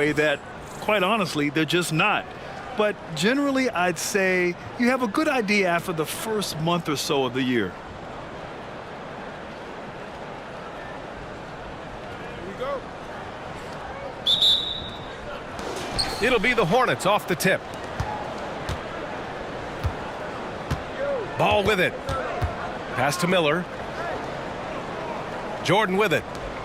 way that, quite honestly, they're just not. But generally, I'd say you have a good idea after the first month or so of the year. It'll be the Hornets off the tip. Ball with it. Pass to Miller. Jordan with it.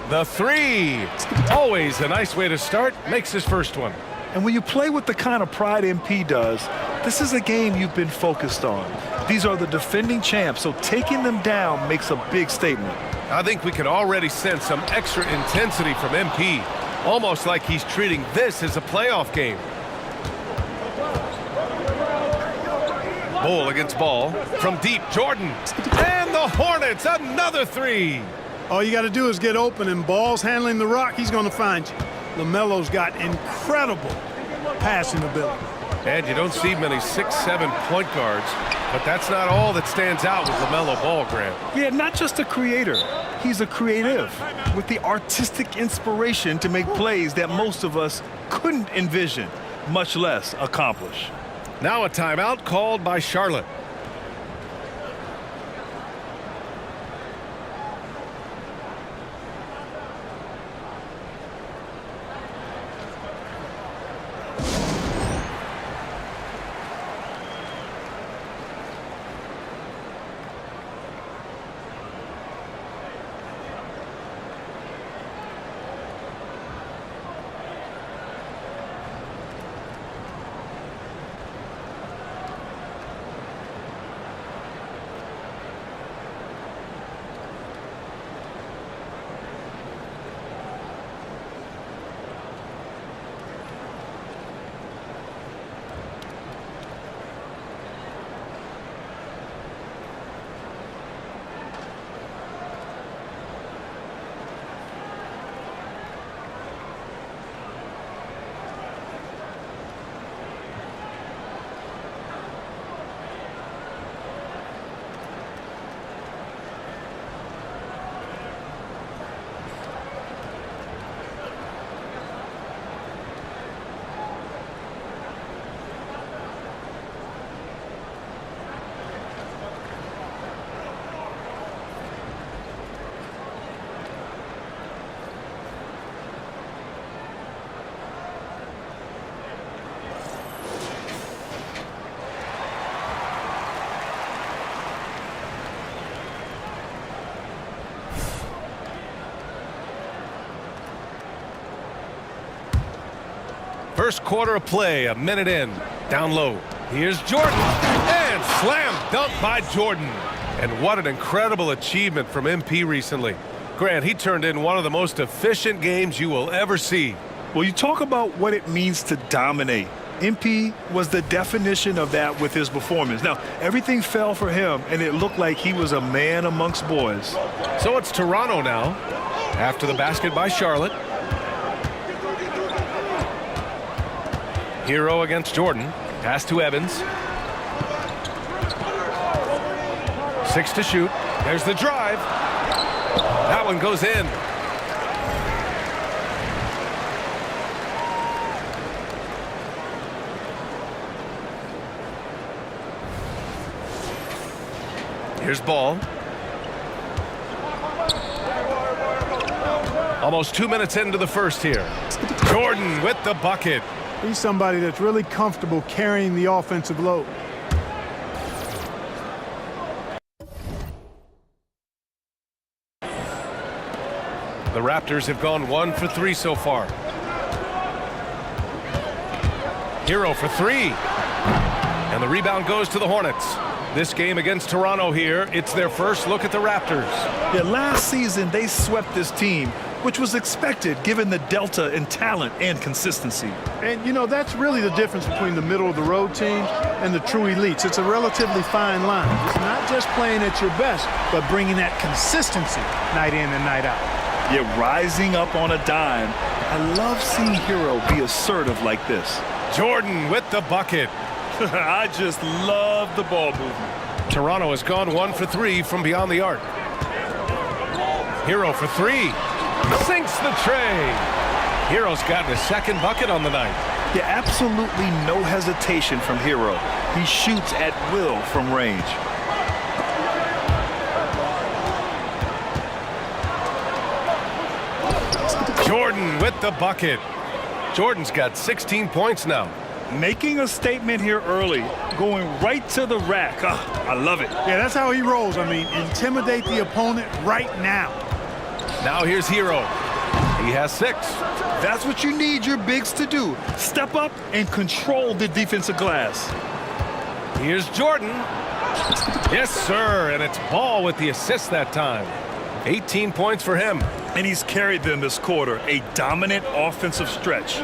The three. Always a nice way to start. Makes his first one. And when you play with the kind of pride MP does, this is a game you've been focused on. These are the defending champs, so taking them down makes a big statement. I think we can already sense some extra intensity from MP. Almost like he's treating this as a playoff game. Bull against ball. From deep, Jordan. And the Hornets, another three. All you got to do is get open, and Ball's handling the rock. He's going to find you. LaMelo's got incredible passing ability. And you don't see many 6'7" point guards, but that's not all that stands out with LaMelo Ball, Grant. Yeah, not just a creator. He's a creative with the artistic inspiration to make plays that most of us couldn't envision, much less accomplish. Now a timeout called by Charlotte. First quarter of play, a minute in. Down low. Here's Jordan. And slam dunk by Jordan. And what an incredible achievement from MP recently. Grant, he turned in one of the most efficient games you will ever see. Well, you talk about what it means to dominate. MP was the definition of that with his performance. Now, everything fell for him, and it looked like he was a man amongst boys. So it's Toronto now, after the basket by Charlotte. Hero against Jordan. Pass to Evans. 6 to shoot. There's the drive. That one goes in. Here's Ball. Almost 2 minutes into the first here. Jordan with the bucket. He's somebody that's really comfortable carrying the offensive load. The Raptors have gone 1 for 3 so far. Hero for 3. And the rebound goes to the Hornets. This game against Toronto here, it's their first look at the Raptors. Yeah, last season they swept this team, which was expected given the delta in talent and consistency. And, you know, that's really the difference between the middle-of-the-road teams and the true elites. It's a relatively fine line. It's not just playing at your best, but bringing that consistency night in and night out. Yeah, rising up on a dime. I love seeing Hero be assertive like this. Jordan with the bucket. I just love the ball movement. Toronto has gone 1 for 3 from beyond the arc. Hero for 3. Sinks the tray. Hero's gotten his second bucket on the night. Yeah, absolutely no hesitation from Hero. He shoots at will from range. Jordan with the bucket. Jordan's got 16 points now. Making a statement here early, going right to the rack. I love it. Yeah, that's how he rolls. I mean, intimidate the opponent right now. Now here's Hero. He has 6. That's what you need your bigs to do. Step up and control the defensive glass. Here's Jordan. Yes, sir, and it's Ball with the assist that time. 18 points for him. And he's carried them this quarter. A dominant offensive stretch.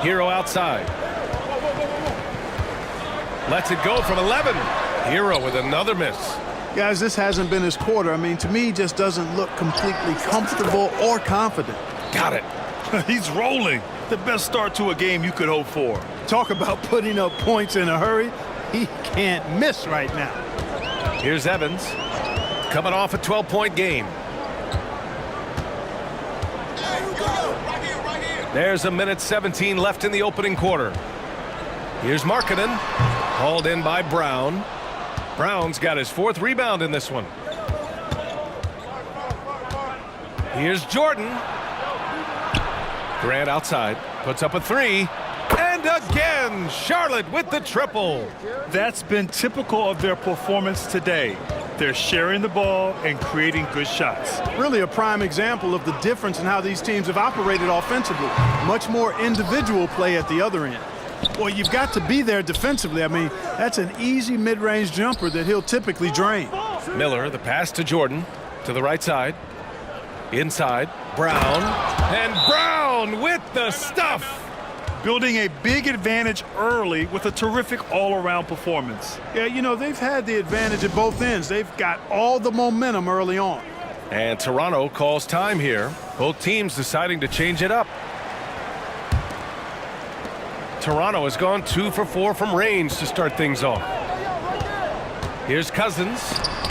Hero outside. Lets it go from 11. Hero with another miss. Guys, this hasn't been his quarter. I mean, to me, he just doesn't look completely comfortable or confident. Got it. He's rolling. The best start to a game you could hope for. Talk about putting up points in a hurry. He can't miss right now. Here's Evans. Coming off a 12-point game. There's a minute 17 left in the opening quarter. Here's Markkanen. Hauled in by Brown. Brown's got his 4th rebound in this one. Here's Jordan. Grant outside. Puts up a 3. And again, Charlotte with the triple. That's been typical of their performance today. They're sharing the ball and creating good shots. Really a prime example of the difference in how these teams have operated offensively. Much more individual play at the other end. Well, you've got to be there defensively. I mean, that's an easy mid-range jumper that he'll typically drain. Miller, the pass to Jordan, to the right side. Inside, Brown. And Brown with the stuff. Building a big advantage early with a terrific all-around performance. Yeah, you know, they've had the advantage at both ends. They've got all the momentum early on. And Toronto calls time here. Both teams deciding to change it up. Toronto has gone 2 for 4 from range to start things off. Here's Cousins.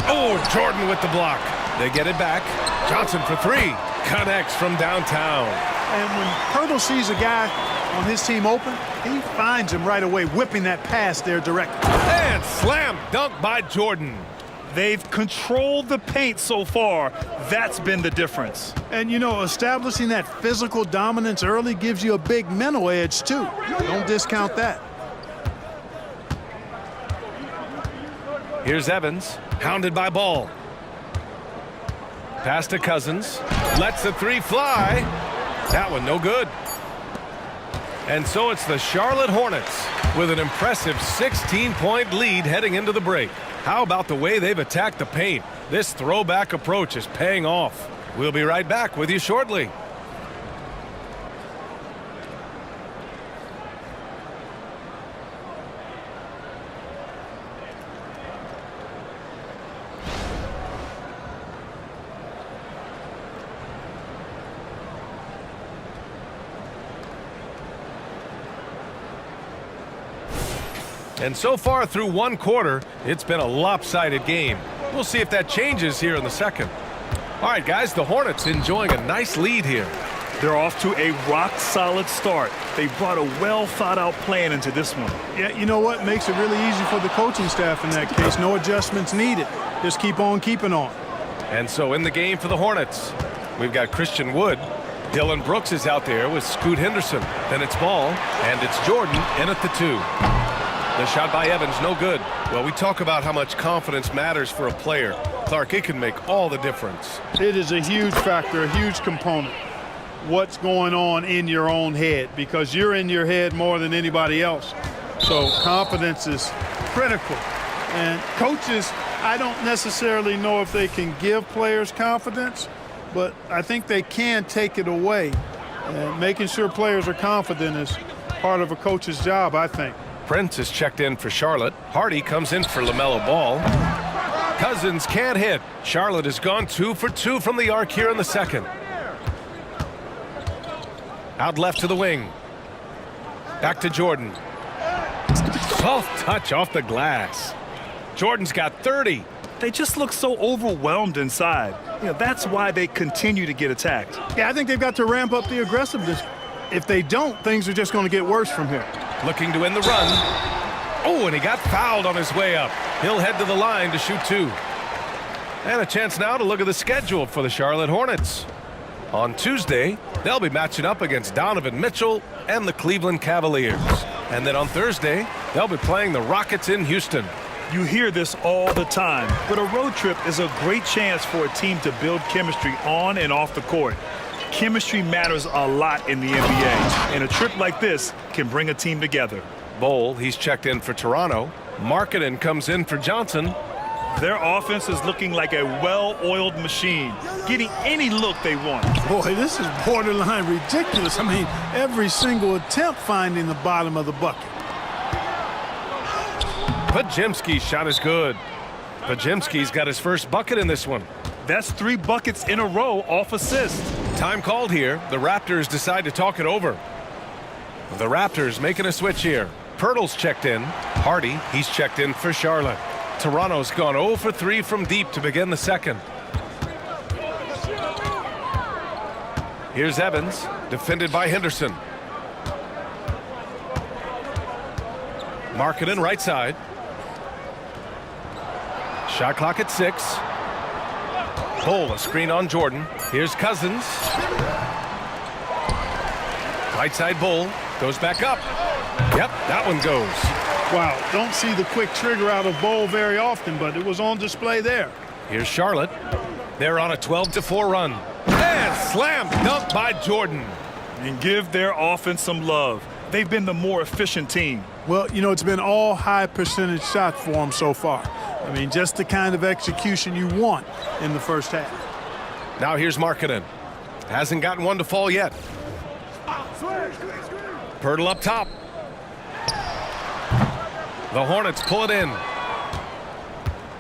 Oh, Jordan with the block. They get it back. Johnson for 3. Connects from downtown. And when Hurdle sees a guy on his team open, he finds him right away, whipping that pass there directly. And slam dunk by Jordan. They've controlled the paint so far. That's been the difference. And, you know, establishing that physical dominance early gives you a big mental edge, too. Don't discount that. Here's Evans, hounded by Ball. Pass to Cousins. Lets the 3 fly. That one no good. And so it's the Charlotte Hornets with an impressive 16-point lead heading into the break. How about the way they've attacked the paint? This throwback approach is paying off. We'll be right back with you shortly. And so far through one quarter, it's been a lopsided game. We'll see if that changes here in the second. All right, guys, the Hornets enjoying a nice lead here. They're off to a rock-solid start. They brought a well-thought-out plan into this one. Yeah, you know what? Makes it really easy for the coaching staff in that case. No adjustments needed. Just keep on keeping on. And so in the game for the Hornets, we've got Christian Wood. Dylan Brooks is out there with Scoot Henderson. Then it's Ball, and it's Jordan in at the 2. The shot by Evans, no good. Well, we talk about how much confidence matters for a player. Clark, it can make all the difference. It is a huge factor, a huge component. What's going on in your own head, because you're in your head more than anybody else. So confidence is critical. And coaches, I don't necessarily know if they can give players confidence, but I think they can take it away. And making sure players are confident is part of a coach's job, I think. Prince is checked in for Charlotte. Hardy comes in for LaMelo Ball. Cousins can't hit. Charlotte has gone 2 for 2 from the arc here in the second. Out left to the wing. Back to Jordan. Soft touch off the glass. Jordan's got 30. They just look so overwhelmed inside. That's why they continue to get attacked. Yeah, I think they've got to ramp up the aggressiveness. If they don't, things are just going to get worse from here. Looking to win the run. Oh, and he got fouled on his way up. He'll head to the line to shoot 2. And a chance now to look at the schedule for the Charlotte Hornets. On Tuesday, they'll be matching up against Donovan Mitchell and the Cleveland Cavaliers. And then on Thursday, they'll be playing the Rockets in Houston. You hear this all the time, but a road trip is a great chance for a team to build chemistry on and off the court. Chemistry matters a lot in the NBA, and a trip like this can bring a team together. Bol, he's checked in for Toronto. Markkanen comes in for Johnson. Their offense is looking like a well-oiled machine, getting any look they want. Boy, this is borderline ridiculous. I mean, every single attempt finding the bottom of the bucket. Podziemski's shot is good. Podziemski's got his first bucket in this one. That's 3 buckets in a row off assist. Time called here. The Raptors decide to talk it over. The Raptors making a switch here. Pirtle's checked in. Hardy, he's checked in for Charlotte. Toronto's gone 0 for 3 from deep to begin the second. Here's Evans, defended by Henderson. Markkanen right side. Shot clock at 6. Bol, a screen on Jordan. Here's Cousins. Right side Bol, goes back up. Yep, that one goes. Wow, don't see the quick trigger out of Bol very often, but it was on display there. Here's Charlotte. They're on a 12-4 run. And slam dunk by Jordan. And give their offense some love. They've been the more efficient team. Well, it's been all high percentage shots for them so far. I mean, just the kind of execution you want in the first half. Now here's Markkanen. Hasn't gotten one to fall yet. Pirtle up top. The Hornets pull it in.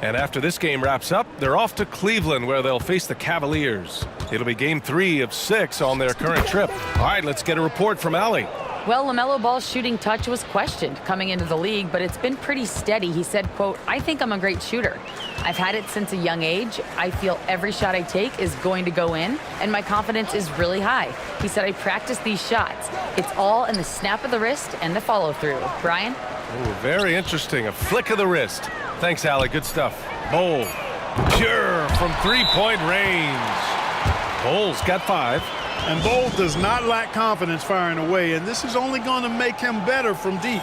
And after this game wraps up, they're off to Cleveland where they'll face the Cavaliers. It'll be game 3 of 6 on their current trip. All right, let's get a report from Allie. Well, LaMelo Ball's shooting touch was questioned coming into the league, but it's been pretty steady. He said, quote, "I think I'm a great shooter. I've had it since a young age. I feel every shot I take is going to go in, and my confidence is really high." He said, "I practice these shots. It's all in the snap of the wrist and the follow-through." Brian? Ooh, very interesting. A flick of the wrist. Thanks, Allie. Good stuff. Bol. Pure from three-point range. Bol's got 5. And Bol does not lack confidence firing away, and this is only going to make him better from deep.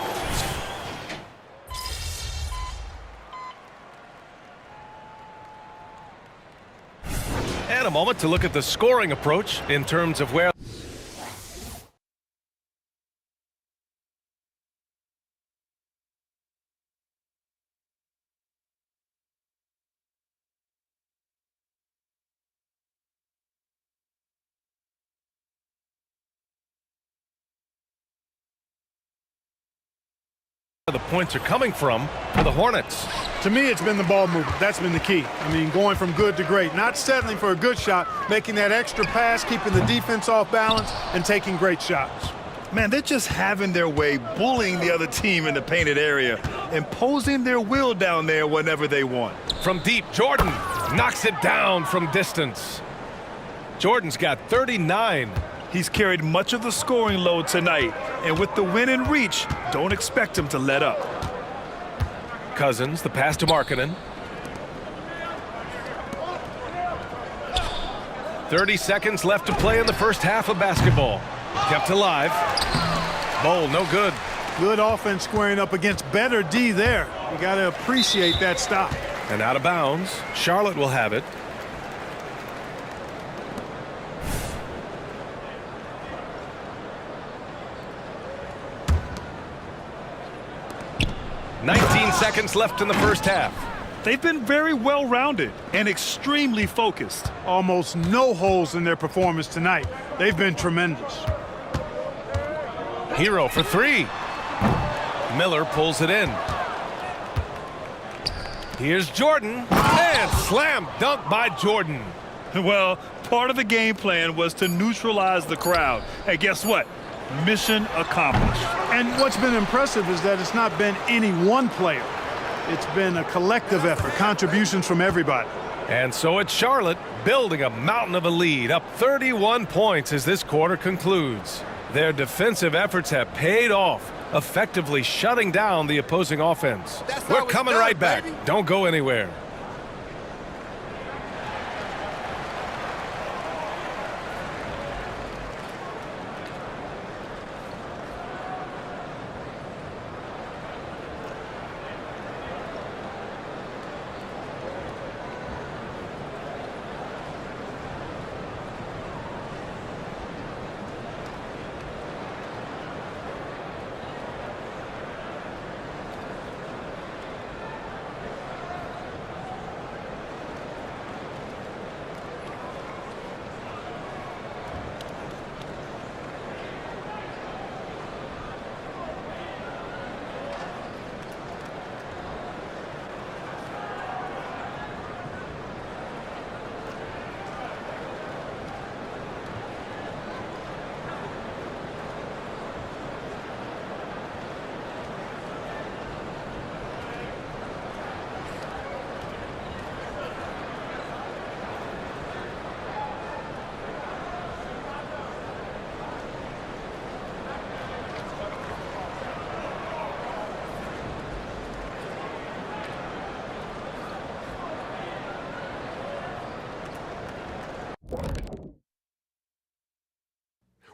And a moment to look at the scoring approach in terms of where the points are coming from for the Hornets. To me, it's been the ball movement. That's been the key. I mean, going from good to great. Not settling for a good shot, making that extra pass, keeping the defense off balance, and taking great shots. Man, they're just having their way, bullying the other team in the painted area, imposing their will down there whenever they want. From deep, Jordan knocks it down from distance. Jordan's got 39. He's carried much of the scoring load tonight, and with the win in reach, don't expect him to let up. Cousins, the pass to Markkanen. 30 seconds left to play in the first half of basketball. Kept alive. Bol, no good. Good offense squaring up against better D there. You got to appreciate that stop. And out of bounds. Charlotte will have it. "19 seconds left in the first half." They've been very well-rounded and extremely focused. Almost no holes in their performance tonight. They've been tremendous. Hero for 3. Miller pulls it in. Here's Jordan. And slam dunk by Jordan. Well, part of the game plan was to neutralize the crowd. Hey, guess what? Mission accomplished. And what's been impressive is that it's not been any one player. It's been a collective effort, contributions from everybody. And so it's Charlotte building a mountain of a lead, up 31 points as this quarter concludes. Their defensive efforts have paid off, effectively shutting down the opposing offense. We're coming right back. Don't go anywhere.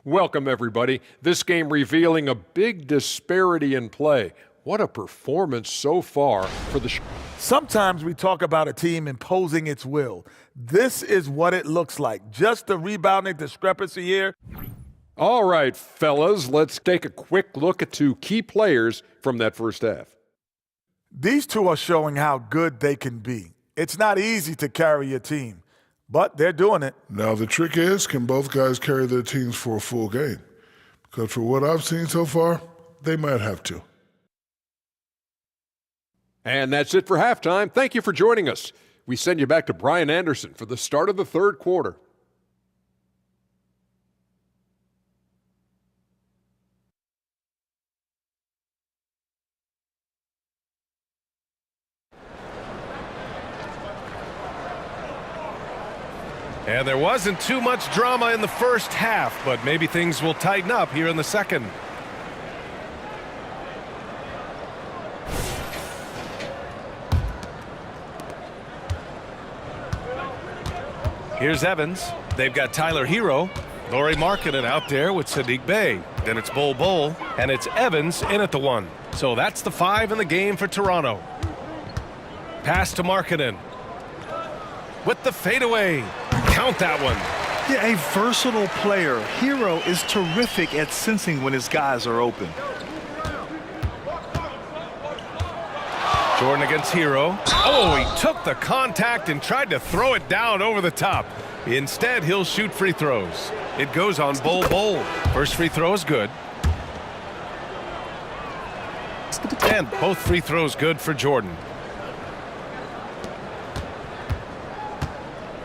Welcome, everybody. This game revealing a big disparity in play. What a performance so far for the Sometimes we talk about a team imposing its will. This is what it looks like. Just a rebounding discrepancy here. All right, fellas, let's take a quick look at two key players from that first half. These two are showing how good they can be. It's not easy to carry a team, but they're doing it. Now the trick is, can both guys carry their teams for a full game? Because for what I've seen so far, they might have to. And that's it for halftime. Thank you for joining us. We send you back to Brian Anderson for the start of the third quarter. And there wasn't too much drama in the first half, but maybe things will tighten up here in the second. Here's Evans. They've got Tyler Hero. Lauri Markkanen out there with Saddiq Bey. Then it's Bol, and it's Evans in at the one. So that's the 5 in the game for Toronto. Pass to Markkanen. With the fadeaway. Count that one. Yeah, a versatile player. Hero is terrific at sensing when his guys are open. Jordan against Hero. Oh, he took the contact and tried to throw it down over the top. Instead, he'll shoot free throws. It goes on Bol. First free throw is good. And both free throws good for Jordan.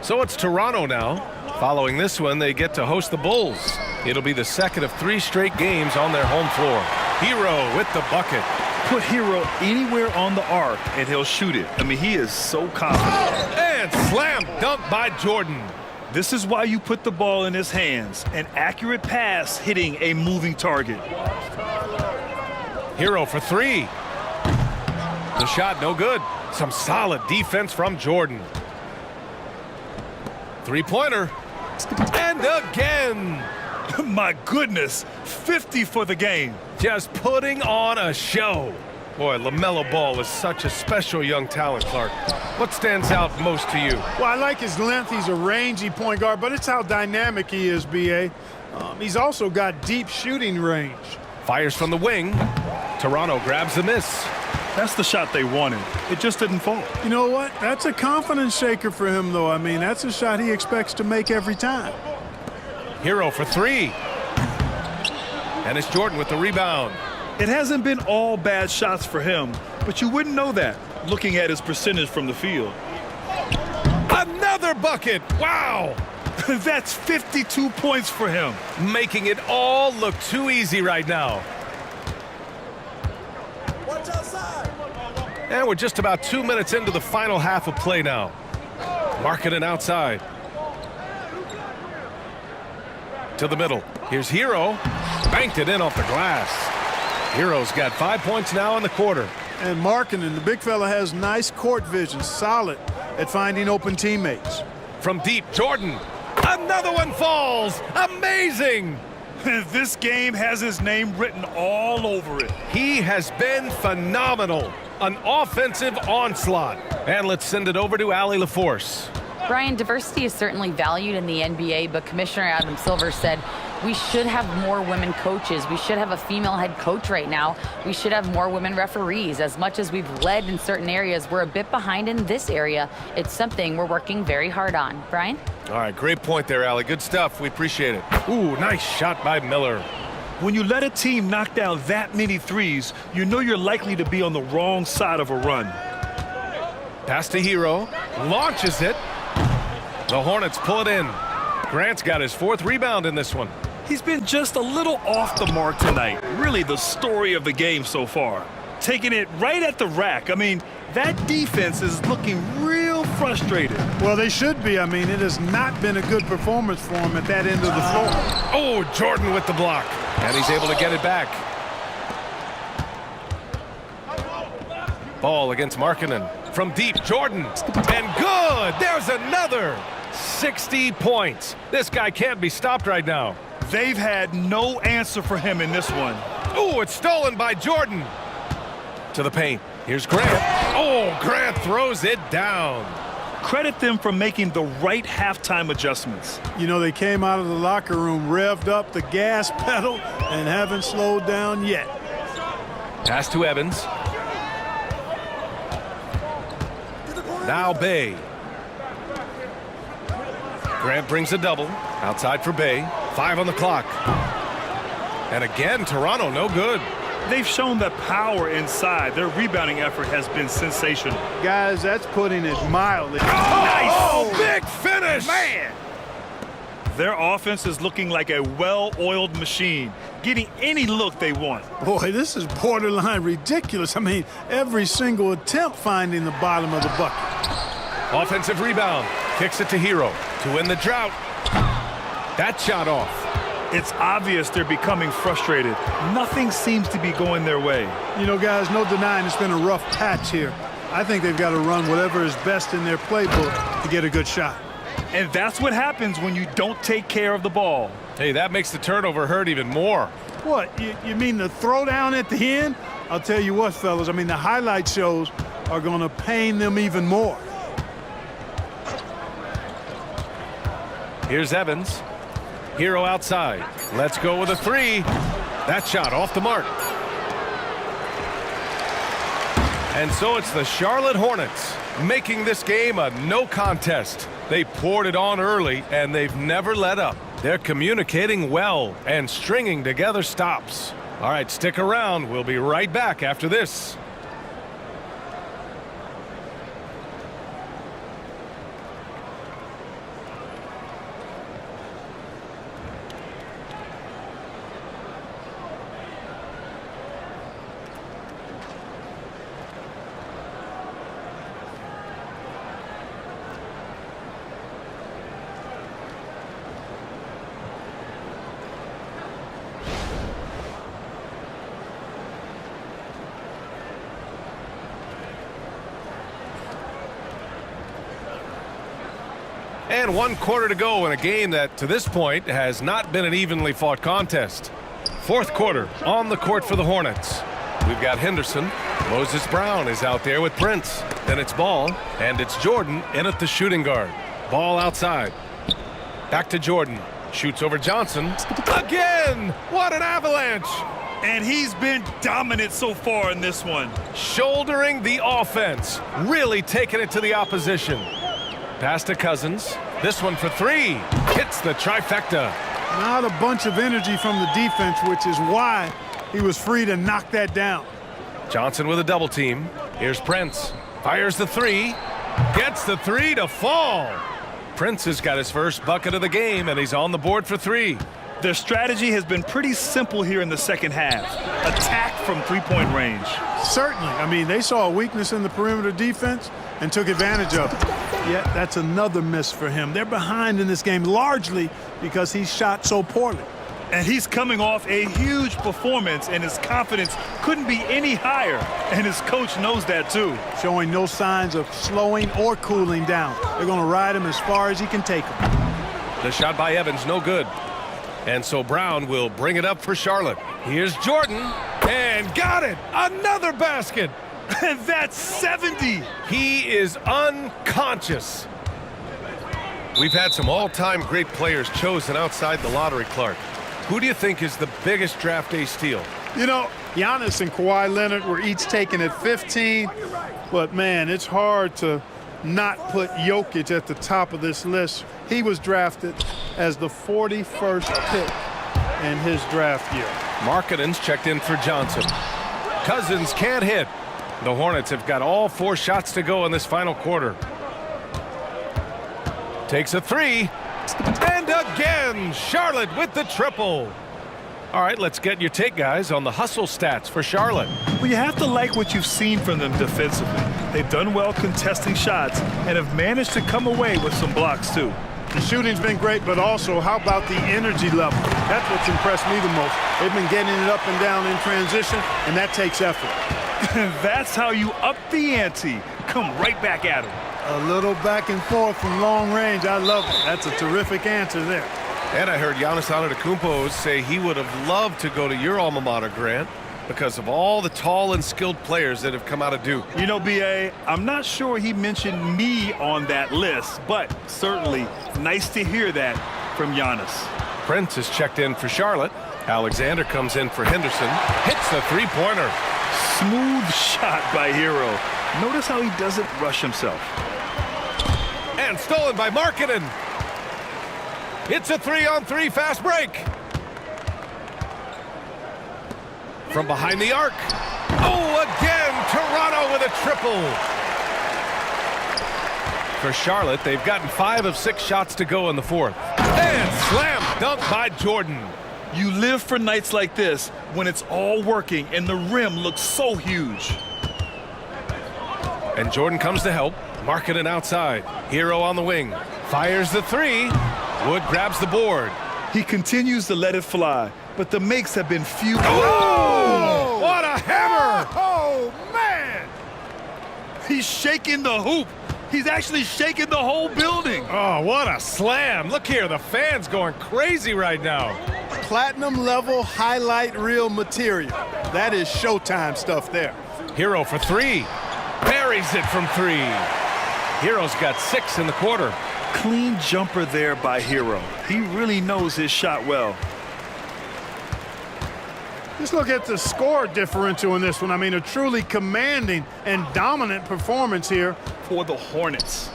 So it's Toronto now. Following this one, they get to host the Bulls. It'll be the second of 3 straight games on their home floor. Hero with the bucket. Put Hero anywhere on the arc, and he'll shoot it. I mean, he is so confident. And slam dunk by Jordan. This is why you put the ball in his hands. An accurate pass hitting a moving target. Hero for 3. The shot no good. Some solid defense from Jordan. Three-pointer. And again. My goodness, 50 for the game. Just putting on a show. Boy, LaMelo Ball is such a special young talent, Clark. What stands out most to you? Well, I like his length. He's a rangy point guard, but it's how dynamic he is, B.A. He's also got deep shooting range. Fires from the wing. Toronto grabs the miss. That's the shot they wanted. It just didn't fall. You know what? That's a confidence shaker for him, though. I mean, that's a shot he expects to make every time. Hero for 3. And it's Jordan with the rebound. It hasn't been all bad shots for him, but you wouldn't know that looking at his percentage from the field. Another bucket. Wow. That's 52 points for him. Making it all look too easy right now. And we're just about 2 minutes into the final half of play now. Marking it outside. To the middle. Here's Hero. Banked it in off the glass. Hero's got 5 points now in the quarter. And Markkanen, the big fella, has nice court vision, solid at finding open teammates. From deep, Jordan. Another one falls. Amazing. This game has his name written all over it. He has been phenomenal. An offensive onslaught. And let's send it over to Allie LaForce. Brian, diversity is certainly valued in the NBA, but Commissioner Adam Silver said we should have more women coaches. We should have a female head coach right now. We should have more women referees. As much as we've led in certain areas, we're a bit behind in this area. It's something we're working very hard on. Brian? All right, great point there, Allie. Good stuff. We appreciate it. Ooh, nice shot by Miller. When you let a team knock down that many threes, you know you're likely to be on the wrong side of a run. Pass to Hero. Launches it. The Hornets pull it in. Grant's got his 4th rebound in this one. He's been just a little off the mark tonight. Really the story of the game so far. Taking it right at the rack. I mean, that defense is looking real frustrated. Well, they should be. I mean, it has not been a good performance for him at that end of the floor. Oh, Jordan with the block. And he's able to get it back. Ball against Markkanen. From deep, Jordan. And good. There's another. 60 points. This guy can't be stopped right now. They've had no answer for him in this one. Oh, it's stolen by Jordan. To the paint. Here's Grant. Oh, Grant throws it down. Credit them for making the right halftime adjustments. You know, they came out of the locker room, revved up the gas pedal, and haven't slowed down yet. Pass to Evans. Now Bay. Grant brings a double. Outside for Bay. 5 on the clock. And again, Toronto no good. They've shown the power inside. Their rebounding effort has been sensational. Guys, that's putting it mildly. Oh, big finish! Man! Their offense is looking like a well-oiled machine, getting any look they want. Boy, this is borderline ridiculous. I mean, every single attempt finding the bottom of the bucket. Offensive rebound. Kicks it to Hero to win the drought. That shot off. It's obvious they're becoming frustrated. Nothing seems to be going their way. You know, guys, no denying it's been a rough patch here. I think they've got to run whatever is best in their playbook to get a good shot. And that's what happens when you don't take care of the ball. Hey, that makes the turnover hurt even more. What, you mean the throwdown at the end? I'll tell you what, fellas, I mean, the highlight shows are going to pain them even more. Here's Evans. Hero outside. Let's go with a 3. That shot off the mark. And so it's the Charlotte Hornets making this game a no contest. They poured it on early, and they've never let up. They're communicating well and stringing together stops. All right, stick around. We'll be right back after this. And 1 quarter to go in a game that, to this point, has not been an evenly fought contest. 4th quarter on the court for the Hornets. We've got Henderson. Moses Brown is out there with Prince. Then it's Ball, and it's Jordan in at the shooting guard. Ball outside. Back to Jordan. Shoots over Johnson. Again! What an avalanche! And he's been dominant so far in this one. Shouldering the offense. Really taking it to the opposition. Pass to Cousins. This one for 3. Hits the trifecta. Not a bunch of energy from the defense, which is why he was free to knock that down. Johnson with a double team. Here's Prince. Fires the 3. Gets the 3 to fall. Prince has got his first bucket of the game, and he's on the board for 3. Their strategy has been pretty simple here in the second half. Attack from three-point range. Certainly. I mean, they saw a weakness in the perimeter defense, and took advantage of it. Yet that's another miss for him. They're behind in this game largely because he shot so poorly. And he's coming off a huge performance, and his confidence couldn't be any higher. And his coach knows that too. Showing no signs of slowing or cooling down. They're going to ride him as far as he can take him. The shot by Evans, no good. And so Brown will bring it up for Charlotte. Here's Jordan, and got it! Another basket! And that's 70! He is unconscious. We've had some all-time great players chosen outside the lottery, Clark. Who do you think is the biggest draft day steal? You know, Giannis and Kawhi Leonard were each taken at 15, but man, it's hard to not put Jokic at the top of this list. He was drafted as the 41st pick in his draft year. Markkanen's checked in for Johnson. Cousins can't hit. The Hornets have got all 4 shots to go in this final quarter. Takes a 3. And again, Charlotte with the triple. All right, let's get your take, guys, on the hustle stats for Charlotte. Well, you have to like what you've seen from them defensively. They've done well contesting shots and have managed to come away with some blocks, too. The shooting's been great, but also how about the energy level? That's what's impressed me the most. They've been getting it up and down in transition, and that takes effort. That's how you up the ante. Come right back at them. A little back and forth from long range. I love it. That's a terrific answer there. And I heard Giannis Antetokounmpo say he would have loved to go to your alma mater, Grant, because of all the tall and skilled players that have come out of Duke. You know, B.A., I'm not sure he mentioned me on that list, but certainly nice to hear that from Giannis. Prince is checked in for Charlotte. Alexander comes in for Henderson. Hits the three-pointer. Smooth shot by Hero. Notice how he doesn't rush himself. And stolen by Markkanen. It's a 3-on-3 fast break. From behind the arc. Oh, again, Toronto with a triple. For Charlotte, they've gotten 5 of 6 shots to go in the fourth. And slam dunk by Jordan. You live for nights like this when it's all working and the rim looks so huge. And Jordan comes to help. Markkanen outside. Hero on the wing. Fires the 3. Wood grabs the board. He continues to let it fly, but the makes have been few. Oh! What a hammer! Oh, man! He's shaking the hoop. He's actually shaking the whole building. Oh, what a slam. Look here, the fans going crazy right now. Platinum level highlight reel material. That is Showtime stuff there. Hero for 3. Buries it from 3. Hero's got 6 in the quarter. Clean jumper there by Hero. He really knows his shot well. Just look at the score differential in this one. I mean, a truly commanding and dominant performance here For the Hornets.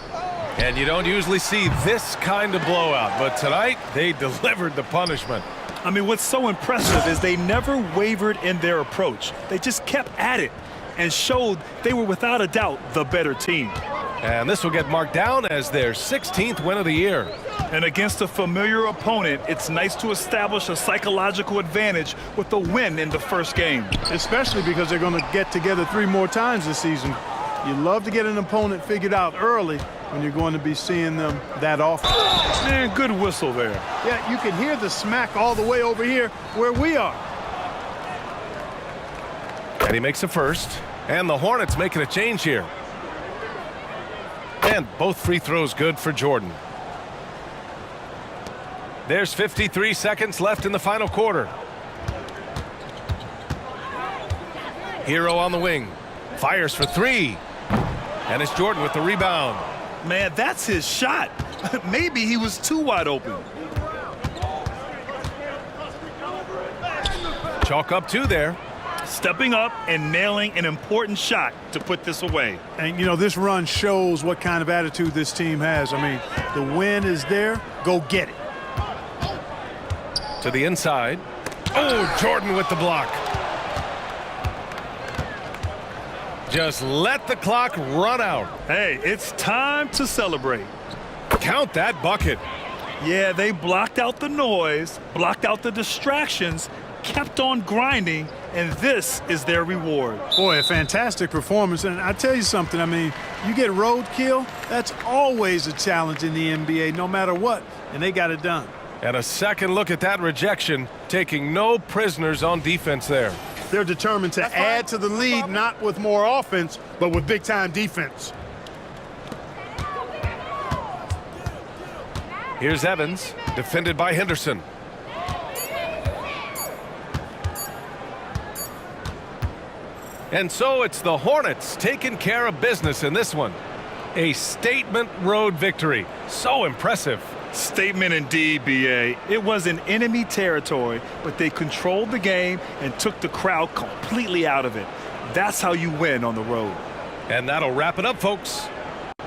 And you don't usually see this kind of blowout, but tonight they delivered the punishment. I mean, what's so impressive is they never wavered in their approach. They just kept at it and showed they were without a doubt the better team. And this will get marked down as their 16th win of the year. And against a familiar opponent, it's nice to establish a psychological advantage with the win in the first game. especially because they're going to get together 3 more times this season. You love to get an opponent figured out early when you're going to be seeing them that often. Man, good whistle there. Yeah, you can hear the smack all the way over here where we are. And he makes a first. And the Hornets making a change here. And both free throws good for Jordan. There's 53 seconds left in the final quarter. Hero on the wing. Fires for 3. And it's Jordan with the rebound. Man, that's his shot. Maybe he was too wide open. Chalk up 2 there. Stepping up and nailing an important shot to put this away. And, you know, this run shows what kind of attitude this team has. I mean, the win is there. Go get it. To the inside. Oh, Jordan with the block. Just let the clock run out. Hey, it's time to celebrate. Count that bucket. Yeah, they blocked out the noise, blocked out the distractions, kept on grinding, and this is their reward. Boy, a fantastic performance. And I tell you something, I mean, you get roadkill, that's always a challenge in the NBA, no matter what, and they got it done. And a second look at that rejection, taking no prisoners on defense there. They're determined to add to the lead, not with more offense, but with big-time defense. Here's Evans, defended by Henderson. And so it's the Hornets taking care of business in this one. A statement road victory. So impressive. Statement indeed, B.A. It was in enemy territory, but they controlled the game and took the crowd completely out of it. That's how you win on the road. And that'll wrap it up, folks.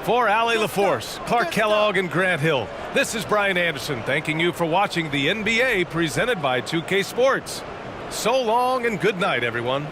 For Allie LaForce, Clark Kellogg, and Grant Hill, this is Brian Anderson thanking you for watching the NBA presented by 2K Sports. So long and good night, everyone.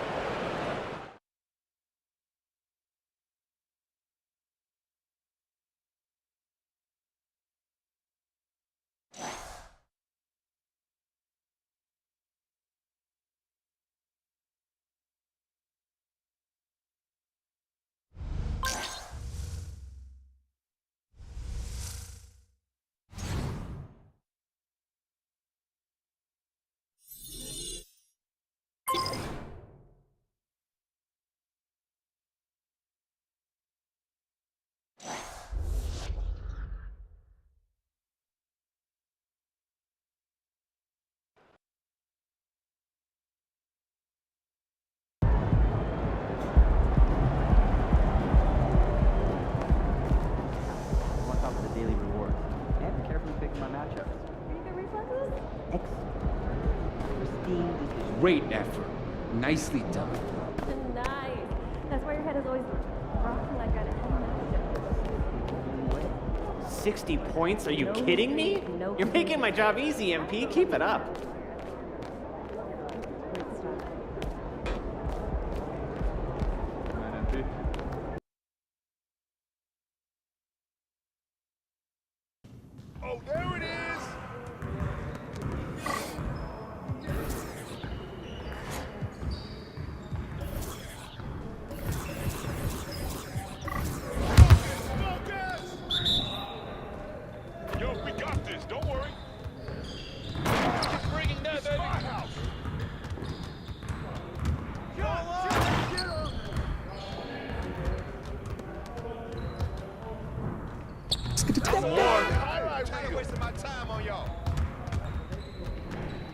Great effort. Nicely done. Nice. That's why your head is always rocking like that. 60 points? Are you kidding me? You're making my job easy, MP. Keep it up. Oh, there it is. Yo, we got this. Don't worry. Keep bringing that, baby. Come on. All right, we ain't wasting my time on y'all.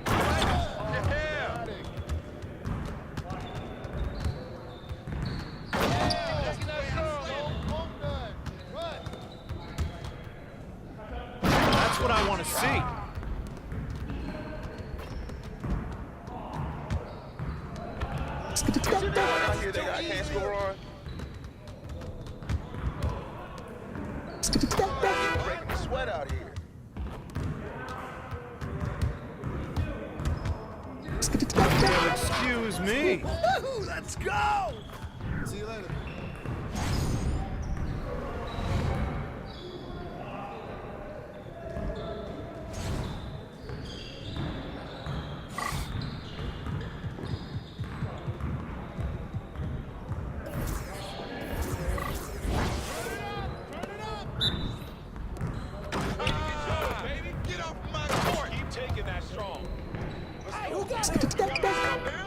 Yeah. That's what I want to see. I hear that I can't score on. Breaking the sweat out here. Excuse me. Let's go. See you later.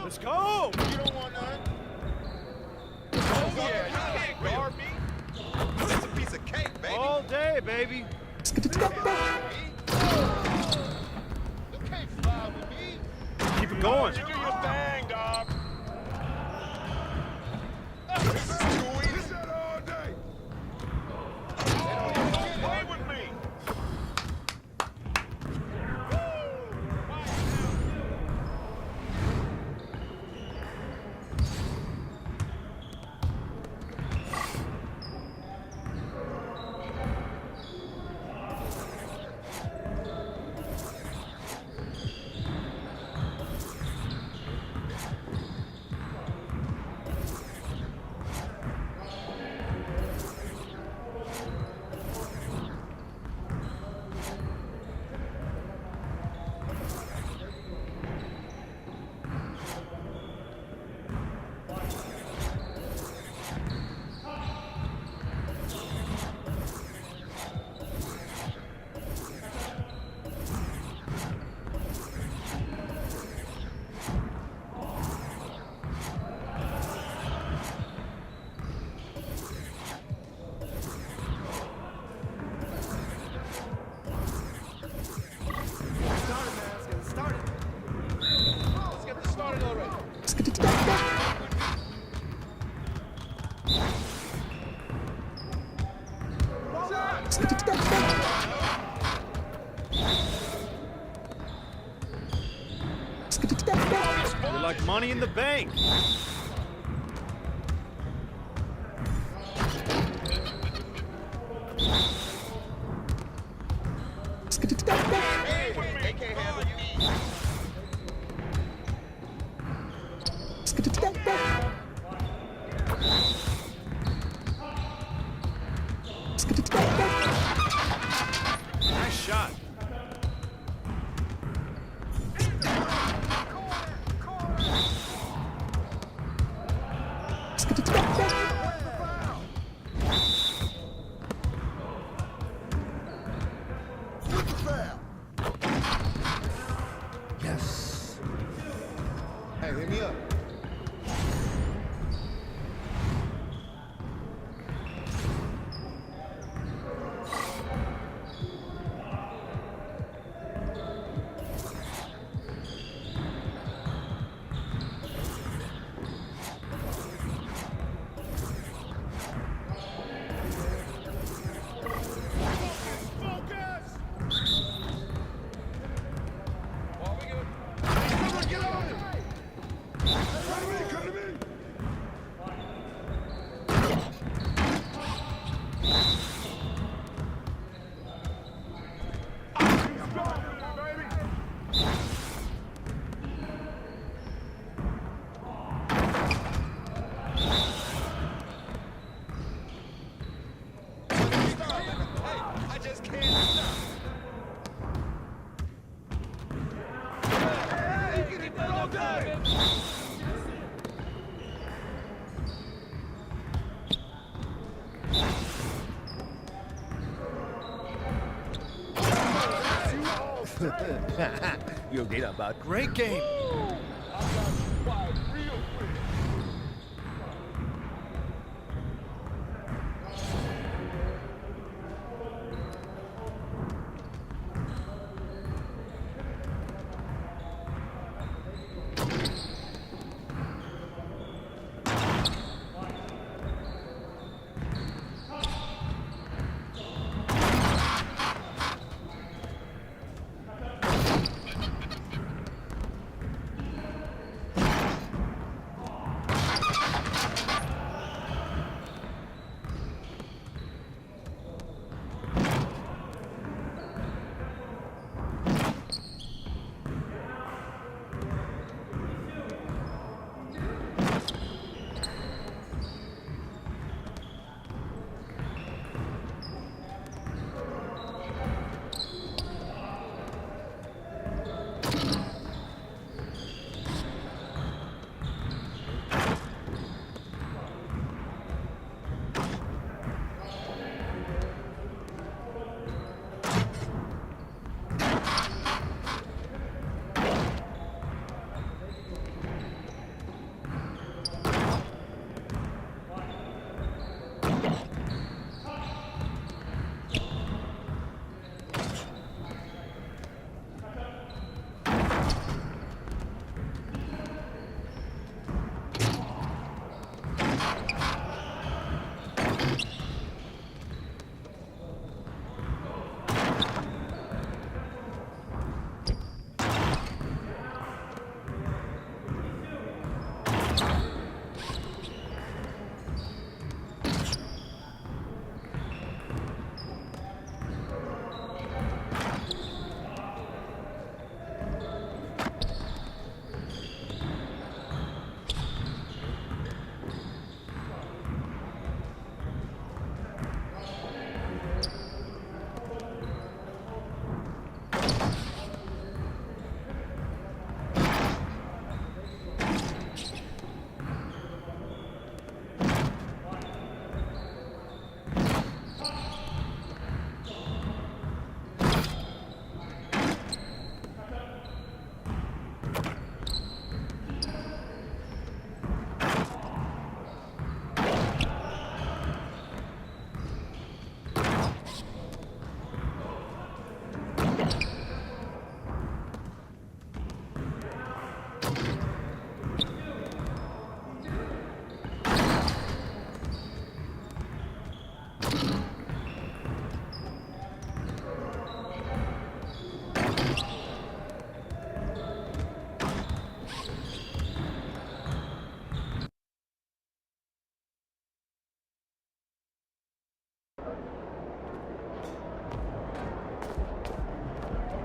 Let's go. You don't want none. Oh, yeah, you can't guard me. That's a piece of cake, baby. All day, baby. You can't fly with me. Keep it going. You do your thing, dog. This is too easy. This all day. They don't even play with me. like money in the bank. Nice shot. Yes. Hey, hit me up. You'll get about Great game.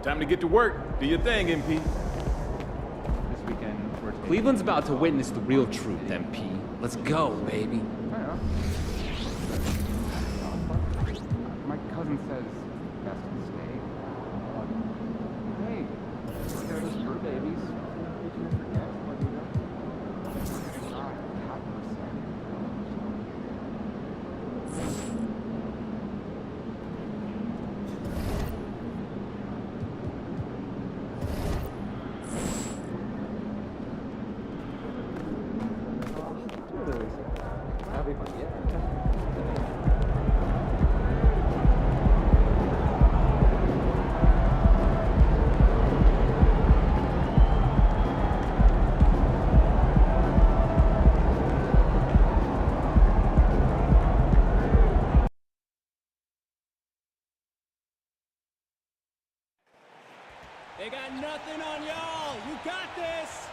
Time to get to work. Do your thing, MP. Cleveland's about to witness the real truth, MP. Let's go, baby. My cousin says best to stay. Hey, they're those fur babies. Did you forget what you know? God, half percent. They got nothing on y'all. You got this.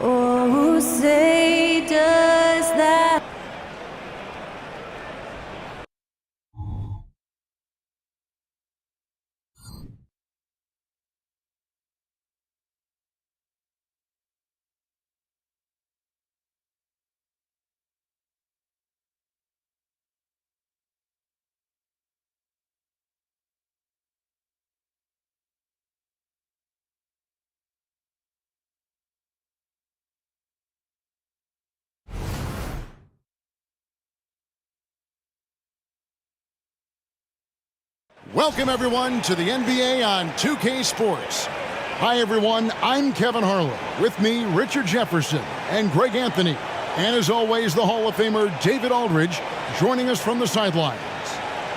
Oh, say does that. Welcome, everyone, to the NBA on 2K Sports. Hi, everyone. I'm Kevin Harlan. With me, Richard Jefferson and Greg Anthony. And as always, the Hall of Famer David Aldridge joining us from the sidelines.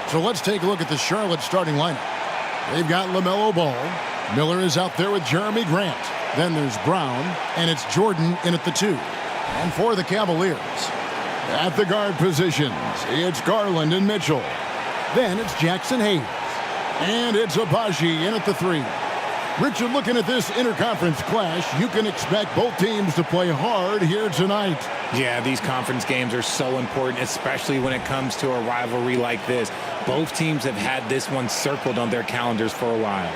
So let's take a look at the Charlotte starting lineup. They've got LaMelo Ball. Miller is out there with Jeremy Grant. Then there's Brown, and it's Jordan in at the 2. And for the Cavaliers, at the guard positions, it's Garland and Mitchell. Then it's Jackson Hayes. And it's Abaji in at the 3. Richard, looking at this interconference clash, you can expect both teams to play hard here tonight. Yeah, these conference games are so important, especially when it comes to a rivalry like this. Both teams have had this one circled on their calendars for a while.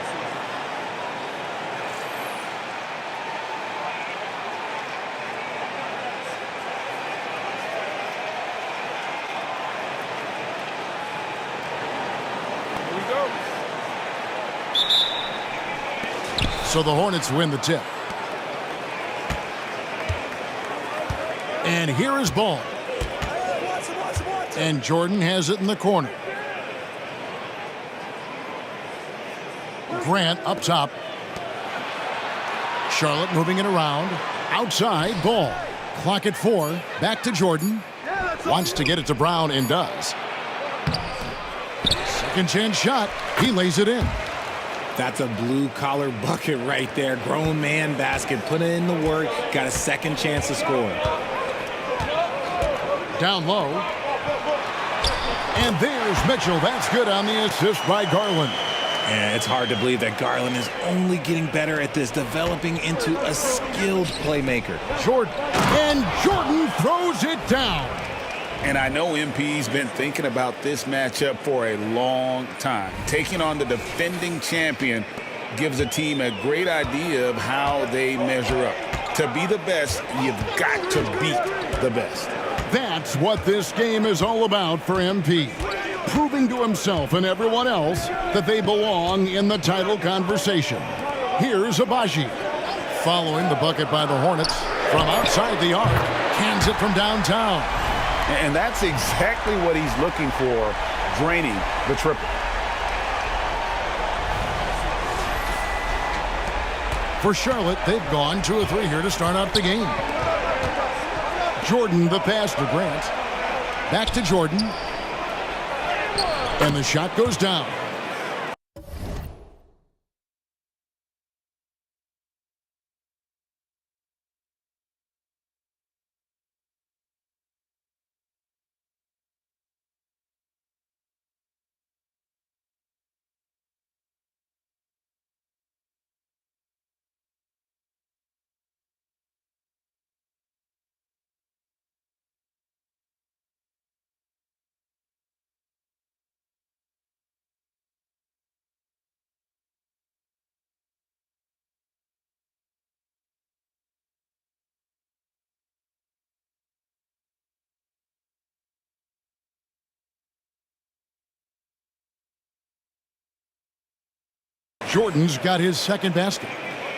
So the Hornets win the tip. And here is Ball. And Jordan has it in the corner. Grant up top. Charlotte moving it around. Outside, Ball. Clock at 4. Back to Jordan. Wants to get it to Brown and does. Second chance shot. He lays it in. That's a blue-collar bucket right there. Grown man basket. Put in the work. Got a second chance to score. Down low. And there's Mitchell. That's good on the assist by Garland. Yeah, it's hard to believe that Garland is only getting better at this, developing into a skilled playmaker. Jordan. And Jordan throws it down. And I know MP's been thinking about this matchup for a long time. Taking on the defending champion gives a team a great idea of how they measure up. To be the best, you've got to beat the best. That's what this game is all about for MP. Proving to himself and everyone else that they belong in the title conversation. Here's Abaji. Following the bucket by the Hornets from outside the arc. Cans it from downtown. And that's exactly what he's looking for, draining the triple. For Charlotte, they've gone 2 of 3 here to start out the game. Jordan, the pass to Grant. Back to Jordan. And the shot goes down. Jordan's got his second basket.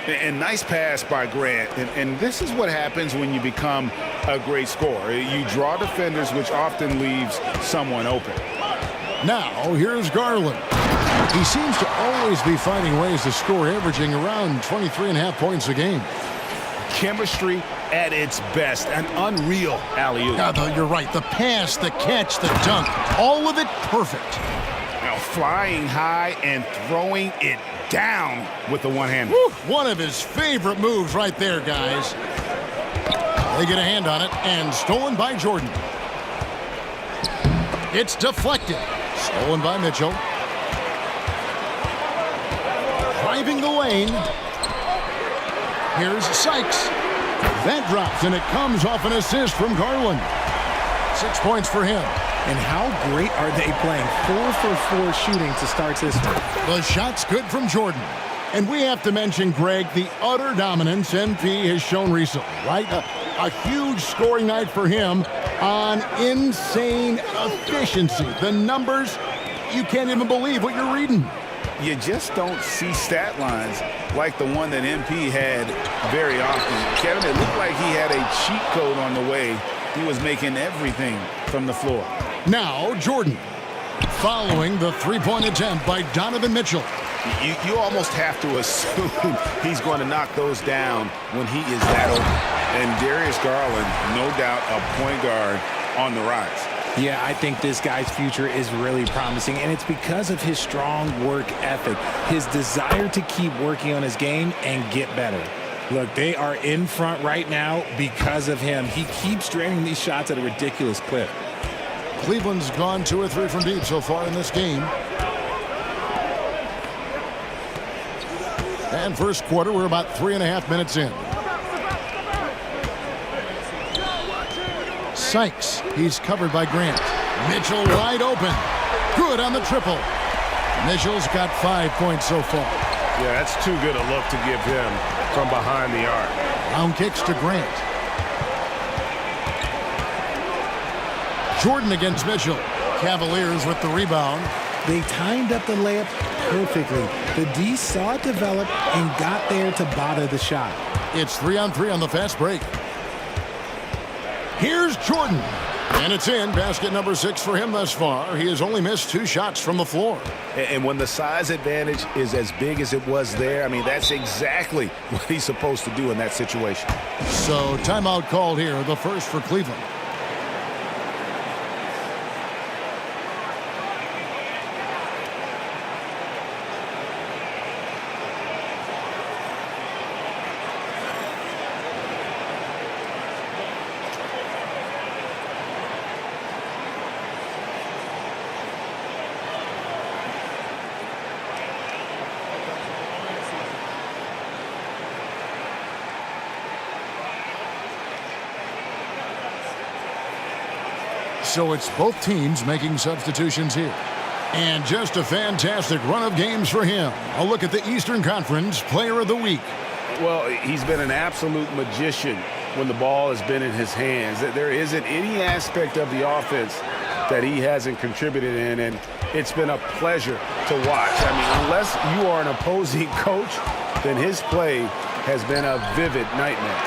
And nice pass by Grant. And this is what happens when you become a great scorer. You draw defenders, which often leaves someone open. Now, here's Garland. He seems to always be finding ways to score, averaging around 23.5 points a game. Chemistry at its best. An unreal alley-oop. Yeah, you're right. The pass, the catch, the dunk, all of it perfect. Now flying high and throwing it down with the one-hander. One of his favorite moves right there, guys. They get a hand on it, and stolen by Jordan. It's deflected. Stolen by Mitchell. Driving the lane. Here's Sykes. That drops, and it comes off an assist from Garland. 6 points for him. And how great are they playing? 4 for 4 shooting to start this one. The shot's good from Jordan. And we have to mention, Greg, the utter dominance MP has shown recently, right? A huge scoring night for him on insane efficiency. The numbers, you can't even believe what you're reading. You just don't see stat lines like the one that MP had very often. Kevin, it looked like he had a cheat code on the way. He was making everything from the floor. Now, Jordan, following the three-point attempt by Donovan Mitchell. You almost have to assume he's going to knock those down when he is that open. And Darius Garland, no doubt a point guard on the rise. Yeah, I think this guy's future is really promising, and it's because of his strong work ethic, his desire to keep working on his game and get better. Look, they are in front right now because of him. He keeps draining these shots at a ridiculous clip. Cleveland's gone 2 or 3 from deep so far in this game. And first quarter, we're about 3.5 minutes in. Sykes, he's covered by Grant. Mitchell wide open. Good on the triple. Mitchell's got 5 points so far. Yeah, that's too good a look to give him from behind the arc. Round kicks to Grant. Jordan against Mitchell. Cavaliers with the rebound. They timed up the layup perfectly. The D saw it develop and got there to bother the shot. It's 3-on-3 on the fast break. Here's Jordan. And it's in. Basket number 6 for him thus far. He has only missed 2 shots from the floor. And when the size advantage is as big as it was there, I mean, that's exactly what he's supposed to do in that situation. So timeout called here, the first for Cleveland. So it's both teams making substitutions here. And just a fantastic run of games for him. A look at the Eastern Conference Player of the Week. Well, he's been an absolute magician when the ball has been in his hands. There isn't any aspect of the offense that he hasn't contributed in, and it's been a pleasure to watch. I mean, unless you are an opposing coach, then his play has been a vivid nightmare.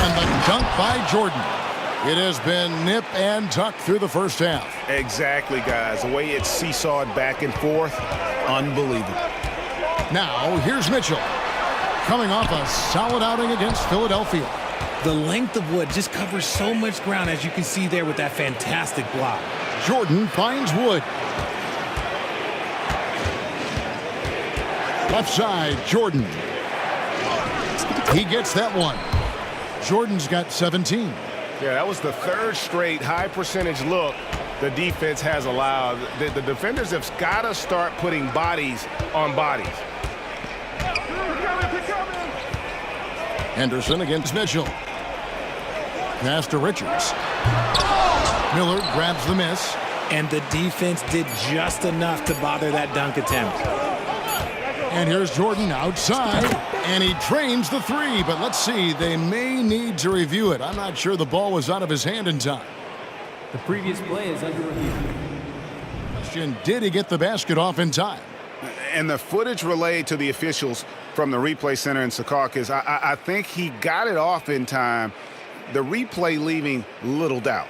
And the dunk by Jordan. It has been nip and tuck through the first half. Exactly, guys. The way it's seesawed back and forth, unbelievable. Now, here's Mitchell. Coming off a solid outing against Philadelphia. The length of Wood just covers so much ground, as you can see there with that fantastic block. Jordan finds Wood. Left side, Jordan. He gets that one. Jordan's got 17. Yeah, that was the third straight high percentage look the defense has allowed. The defenders have got to start putting bodies on bodies. Henderson against Mitchell. Pass to Richards. Miller grabs the miss. And the defense did just enough to bother that dunk attempt. And here's Jordan outside, and he drains the three. But let's see, they may need to review it. I'm not sure the ball was out of his hand in time. The previous play is under review. Question, did he get the basket off in time? And the footage relayed to the officials from the replay center in Secaucus, I think he got it off in time. The replay leaving little doubt.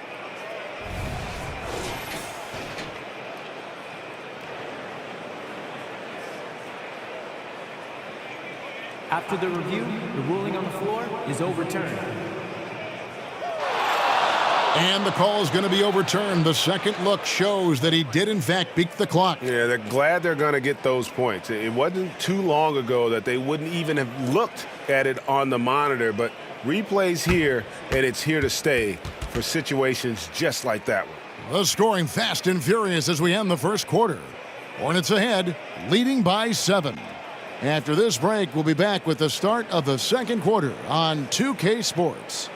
After the review, the ruling on the floor is overturned. And the call is going to be overturned. The second look shows that he did, in fact, beat the clock. Yeah, they're glad they're going to get those points. It wasn't too long ago that they wouldn't even have looked at it on the monitor, but replay's here, and it's here to stay for situations just like that one. The scoring fast and furious as we end the first quarter. Hornets ahead, leading by 7. After this break, we'll be back with the start of the second quarter on 2K Sports.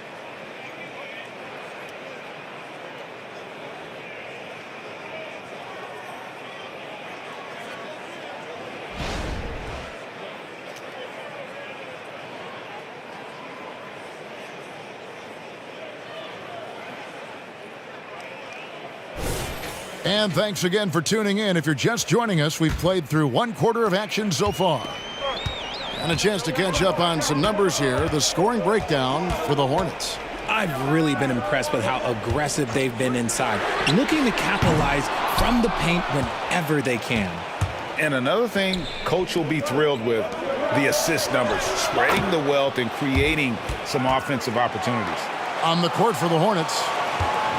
And thanks again for tuning in. If you're just joining us, we've played through one quarter of action so far. And a chance to catch up on some numbers here. The scoring breakdown for the Hornets. I've really been impressed with how aggressive they've been inside, looking to capitalize from the paint whenever they can. And another thing Coach will be thrilled with, the assist numbers, spreading the wealth and creating some offensive opportunities. On the court for the Hornets,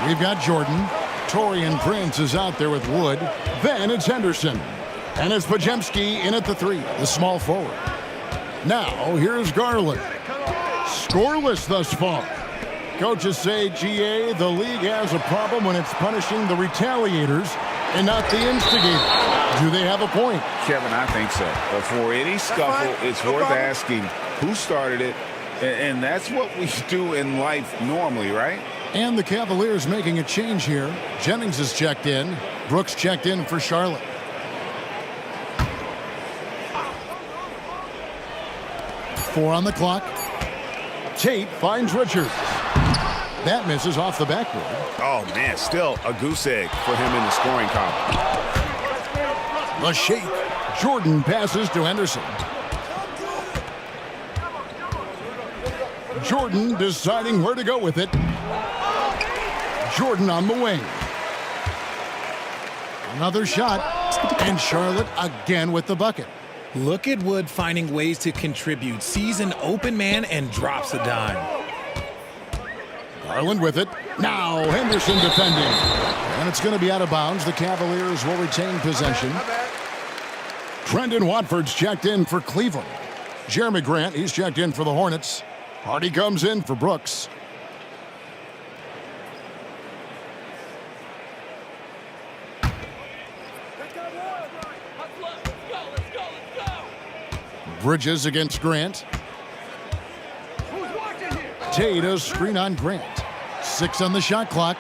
we've got Jordan. Torian Prince is out there with Wood. Then it's Henderson. And it's Pajemski in at the 3, the small forward. Now, here's Garland. Scoreless thus far. Coaches say, G.A., the league has a problem when it's punishing the retaliators and not the instigator. Do they have a point? Kevin, I think so. But for any scuffle, it's worth asking who started it. And that's what we do in life normally, right? And the Cavaliers making a change here. Jennings is checked in. Brooks checked in for Charlotte. Four on the clock. Tate finds Richards. That misses off the backboard. Oh, man, still a goose egg for him in the scoring column. The shake. Jordan passes to Henderson. Jordan deciding where to go with it. Jordan on the wing. Another shot. And Charlotte again with the bucket. Look at Wood finding ways to contribute. Sees an open man and drops a dime. Garland with it. Now Henderson defending. And it's going to be out of bounds. The Cavaliers will retain possession. Trendon Watford's checked in for Cleveland. Jeremy Grant, he's checked in for the Hornets. Hardy comes in for Brooks. Bridges against Grant. Tate a screen on Grant. 6 on the shot clock.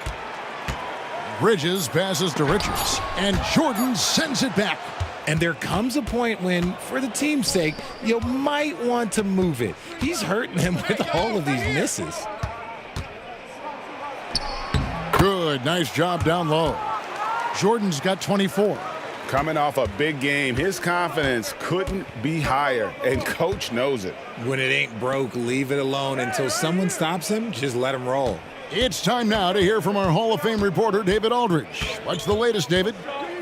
Bridges passes to Richards. And Jordan sends it back. And there comes a point when, for the team's sake, you might want to move it. He's hurting him with all of these misses. Good, nice job down low. Jordan's got 24. Coming off a big game, his confidence couldn't be higher, and Coach knows it. When it ain't broke, leave it alone. Until someone stops him, just let him roll. It's time now to hear from our Hall of Fame reporter, David Aldridge. What's the latest, David?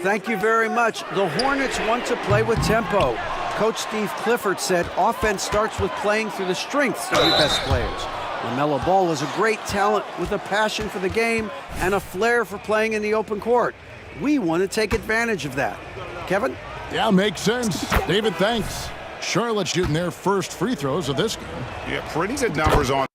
Thank you very much. The Hornets want to play with tempo. Coach Steve Clifford said offense starts with playing through the strengths of your best players. LaMelo Ball is a great talent with a passion for the game and a flair for playing in the open court. We want to take advantage of that. Kevin? Yeah, makes sense. David, thanks. Charlotte shooting their first free throws of this game. Yeah, pretty good numbers on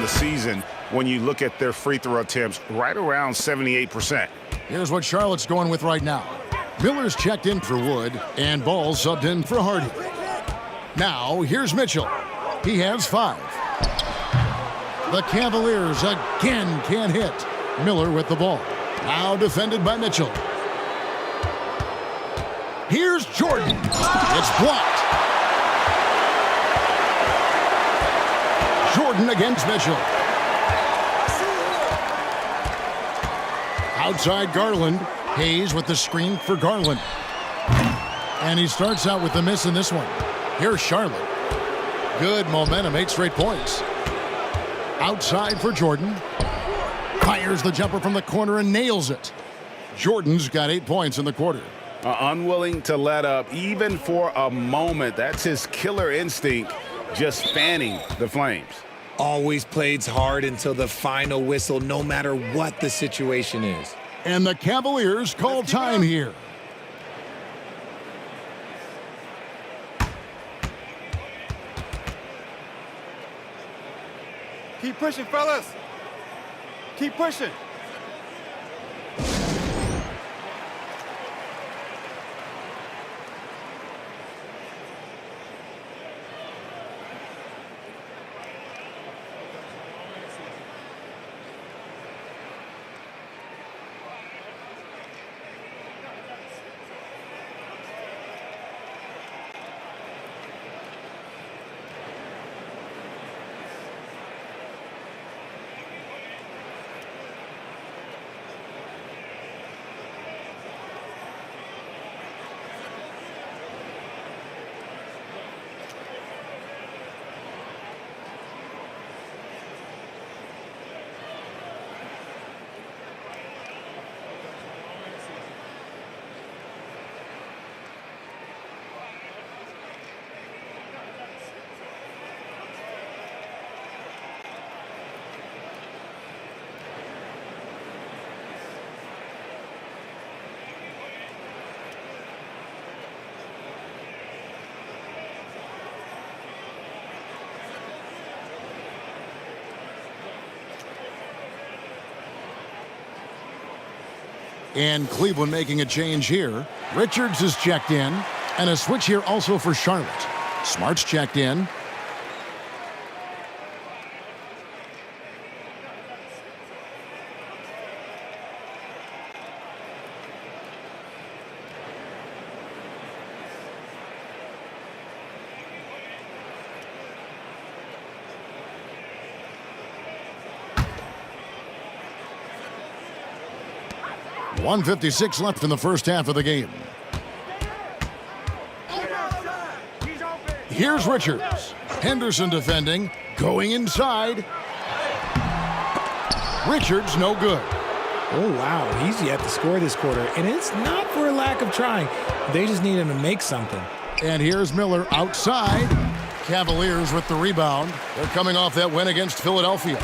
the season when you look at their free throw attempts, right around 78%. Here's what Charlotte's going with right now. Miller's checked in for Wood, and Ball subbed in for Hardy. Now, here's Mitchell. He has 5. The Cavaliers again can't hit. Miller with the ball. Now defended by Mitchell. Here's Jordan. It's blocked. Jordan against Mitchell. Outside Garland. Hayes with the screen for Garland. And he starts out with the miss in this one. Here's Charlotte. Good momentum, 8 straight points. Outside for Jordan. Fires the jumper from the corner and nails it. Jordan's got 8 points in the quarter. Unwilling to let up even for a moment. That's his killer instinct, just fanning the flames. Always plays hard until the final whistle, no matter what the situation is. And the Cavaliers call time here. Keep pushing, fellas. Keep pushing. And Cleveland making a change here. Richards is checked in. And a switch here also for Charlotte. Smart's checked in. .156 left in the first half of the game. Here's Richards. Henderson defending. Going inside. Richards no good. Oh, wow. He's yet to score this quarter. And it's not for a lack of trying. They just need him to make something. And here's Miller outside. Cavaliers with the rebound. They're coming off that win against Philadelphia.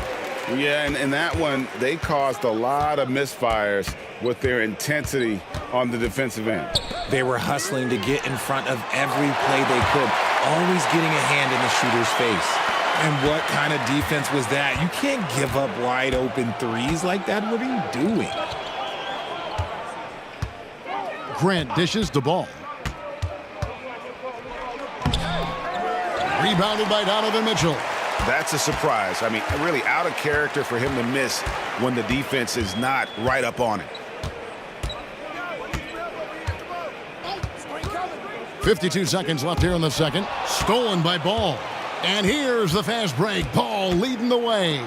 Yeah, and in that one, they caused a lot of misfires with their intensity on the defensive end. They were hustling to get in front of every play they could, always getting a hand in the shooter's face. And what kind of defense was that? You can't give up wide open threes like that. What are you doing? Grant dishes the ball. Rebounded by Donovan Mitchell. That's a surprise. I mean, really out of character for him to miss when the defense is not right up on him. 52 seconds left here in the second. Stolen by Ball. And here's the fast break. Ball leading the way.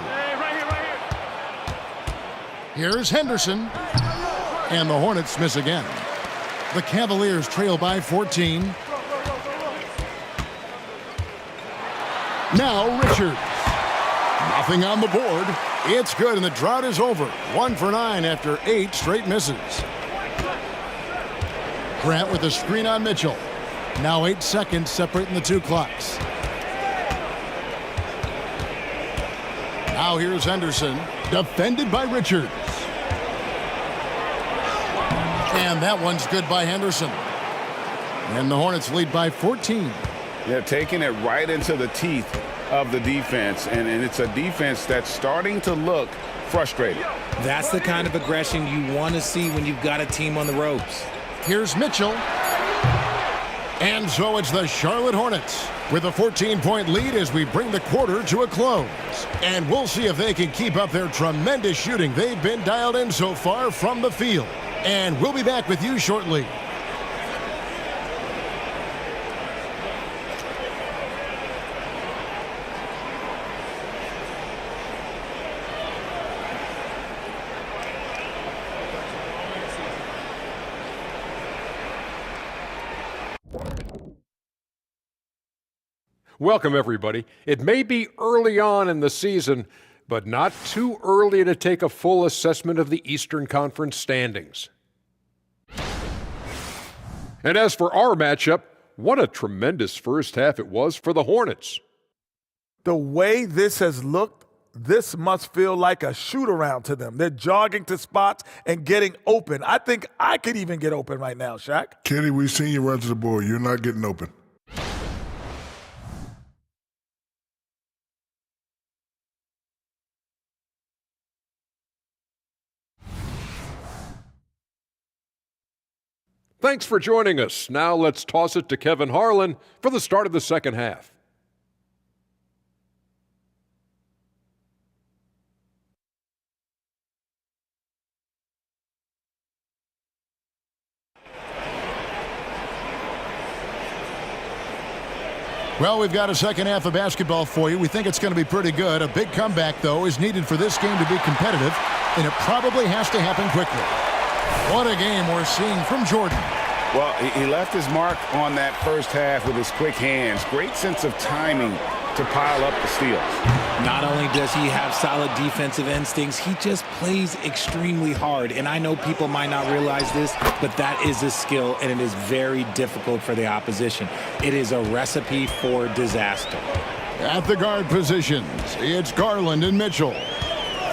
Here's Henderson. And the Hornets miss again. The Cavaliers trail by 14. Now Richards. Nothing on the board. It's good, and the drought is over. 1 for 9 after 8 straight misses. Grant with a screen on Mitchell. Now 8 seconds separating the two clocks. Now here's Henderson. Defended by Richards. And that one's good by Henderson. And the Hornets lead by 14. Yeah, taking it right into the teeth of the defense, and it's a defense that's starting to look frustrated. That's the kind of aggression you want to see when you've got a team on the ropes. Here's Mitchell. And so it's the Charlotte Hornets with a 14-point lead as we bring the quarter to a close. And we'll see if they can keep up their tremendous shooting they've been dialed in so far from the field. And we'll be back with you shortly. Welcome, everybody. It may be early on in the season, but not too early to take a full assessment of the Eastern Conference standings. And as for our matchup, what a tremendous first half it was for the Hornets. The way this has looked, this must feel like a shoot-around to them. They're jogging to spots and getting open. I think I could even get open right now, Shaq. Kenny, we've seen you run to the board. You're not getting open. Thanks for joining us. Now let's toss it to Kevin Harlan for the start of the second half. Well, we've got a second half of basketball for you. We think it's going to be pretty good. A big comeback, though, is needed for this game to be competitive, and it probably has to happen quickly. What a game we're seeing from Jordan. Well, he left his mark on that first half with his quick hands. Great sense of timing to pile up the steals. Not only does he have solid defensive instincts, he just plays extremely hard. And I know people might not realize this, but that is a skill, and it is very difficult for the opposition. It is a recipe for disaster. At the guard positions, it's Garland and Mitchell.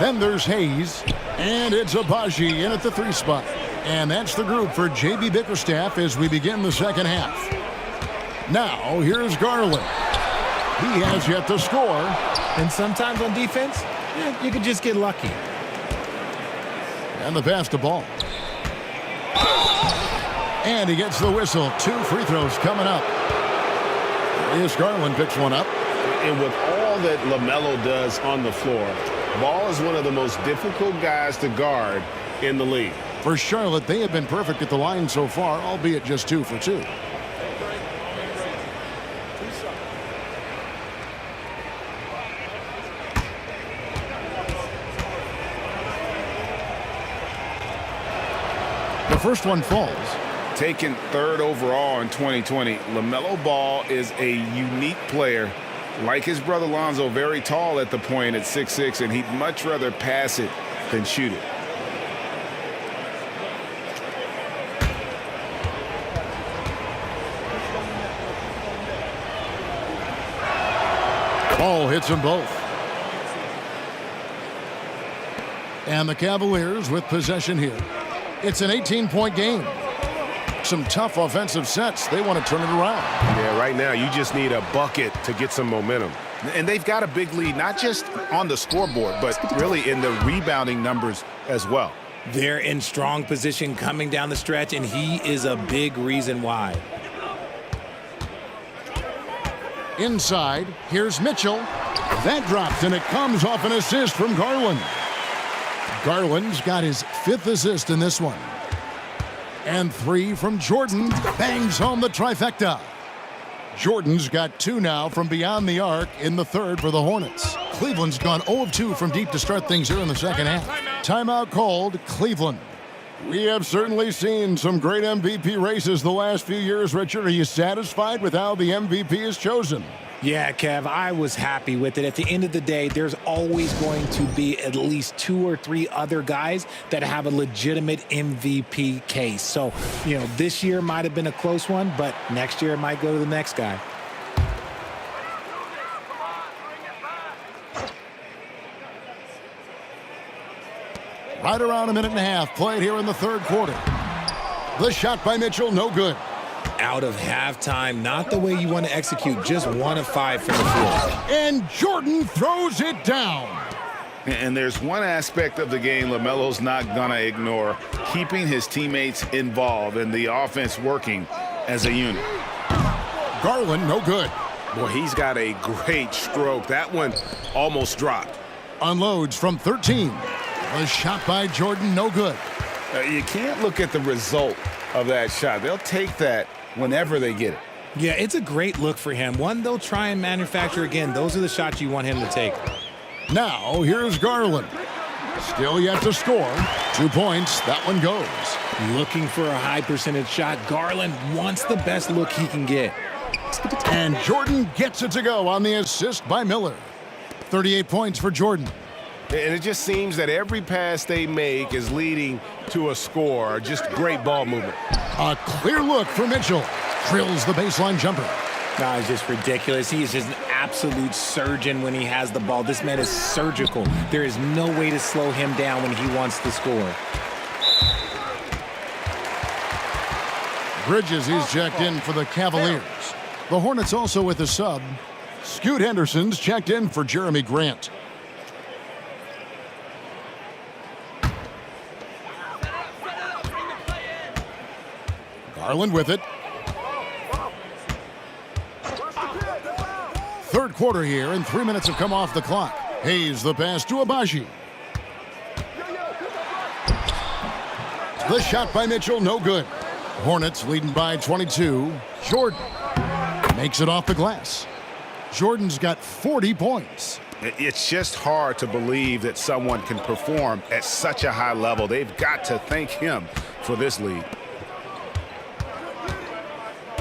Then there's Hayes, and it's Abaji in at the 3 spot. And that's the group for J.B. Bickerstaff as we begin the second half. Now, here's Garland. He has yet to score. And sometimes on defense, you could just get lucky. And the pass to Ball. And he gets the whistle. 2 free throws coming up. Here's Garland picks one up. And with all that LaMelo does on the floor, Ball is one of the most difficult guys to guard in the league. For Charlotte, they have been perfect at the line so far, albeit just 2 for 2. The first one falls. Taken 3rd overall in 2020, LaMelo Ball is a unique player. Like his brother Lonzo, very tall at the point at 6'6", and he'd much rather pass it than shoot it. Ball hits them both. And the Cavaliers with possession here. It's an 18-point game. Some tough offensive sets. They want to turn it around. Yeah, right now you just need a bucket to get some momentum. And they've got a big lead, not just on the scoreboard, but really in the rebounding numbers as well. They're in strong position coming down the stretch, and he is a big reason why. Inside, here's Mitchell. That drops, and it comes off an assist from Garland. Garland's got his 5th assist in this one. And 3 from Jordan. Bangs home the trifecta. Jordan's got 2 now from beyond the arc in the 3rd for the Hornets. Cleveland's gone 0 of 2 from deep to start things here in the second half. Timeout called, Cleveland. We have certainly seen some great MVP races the last few years, Richard. Are you satisfied with how the MVP is chosen? Yeah, Kev, I was happy with it. At the end of the day, there's always going to be at least 2 or 3 other guys that have a legitimate MVP case. So, this year might have been a close one, but next year it might go to the next guy. Right around a minute and a half played here in the 3rd quarter. The shot by Mitchell, no good. out of halftime. Not the way you want to execute, just 1 of 5 from the floor. And Jordan throws it down. And there's one aspect of the game LaMelo's not going to ignore, keeping his teammates involved and the offense working as a unit. Garland, no good. Boy, he's got a great stroke. That one almost dropped. Unloads from 13. A shot by Jordan, no good. You can't look at the result of that shot. They'll take that whenever they get it. Yeah, it's a great look for him. One they'll try and manufacture again. Those are the shots you want him to take. Now, here's Garland. Still yet to score. 2 points. That one goes. Looking for a high percentage shot. Garland wants the best look he can get. And Jordan gets it to go on the assist by Miller. 38 points for Jordan. And it just seems that every pass they make is leading to a score. Just great ball movement. A clear look for Mitchell. Drills the baseline jumper. It's just ridiculous. He is just an absolute surgeon when he has the ball. This man is surgical. There is no way to slow him down when he wants to score. Bridges is checked in for the Cavaliers. The Hornets also with a sub. Scoot Henderson's checked in for Jeremy Grant. Garland with it. Third quarter here, and 3 minutes have come off the clock. Hayes the pass to Abaji. The shot by Mitchell, no good. Hornets leading by 22. Jordan makes it off the glass. Jordan's got 40 points. It's just hard to believe that someone can perform at such a high level. They've got to thank him for this lead.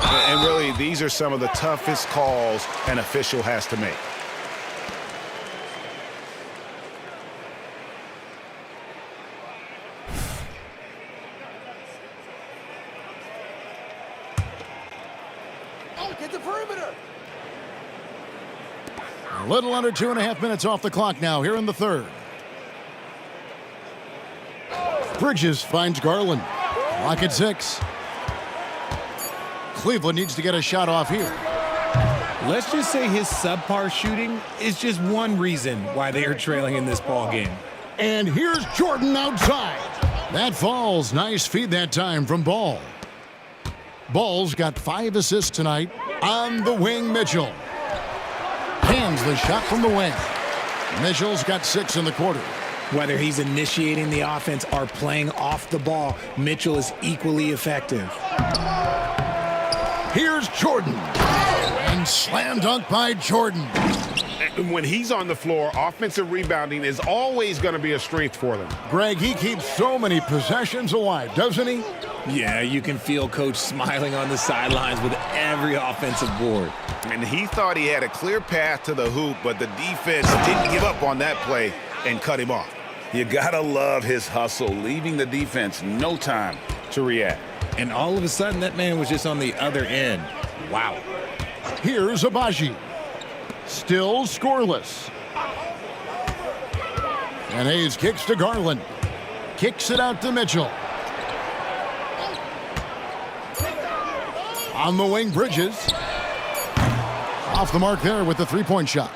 And really, these are some of the toughest calls an official has to make. Get the perimeter. A little under 2.5 minutes off the clock now here in the third. Bridges finds Garland. Clock at 6. Cleveland needs to get a shot off here. Let's just say his subpar shooting is just one reason why they are trailing in this ball game. And here's Jordan outside. That falls. Nice feed that time from Ball. Ball's got 5 assists tonight. On the wing, Mitchell. Hands the shot from the wing. Mitchell's got 6 in the quarter. Whether he's initiating the offense or playing off the ball, Mitchell is equally effective. Here's Jordan. And slam dunk by Jordan. When he's on the floor, offensive rebounding is always going to be a strength for them. Greg, he keeps so many possessions alive, doesn't he? Yeah, you can feel Coach smiling on the sidelines with every offensive board. And he thought he had a clear path to the hoop, but the defense didn't give up on that play and cut him off. You gotta love his hustle, leaving the defense no time to react. And all of a sudden, that man was just on the other end. Wow. Here's Abaji. Still scoreless. And Hayes kicks to Garland. Kicks it out to Mitchell. On the wing, Bridges. Off the mark there with the three-point shot.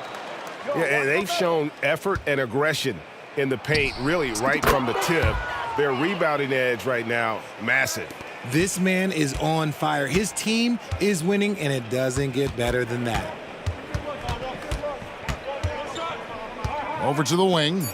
Yeah, and they've shown effort and aggression in the paint, really right from the tip. Their rebounding edge right now, massive. This man is on fire. His team is winning, and it doesn't get better than that. Over to the wing.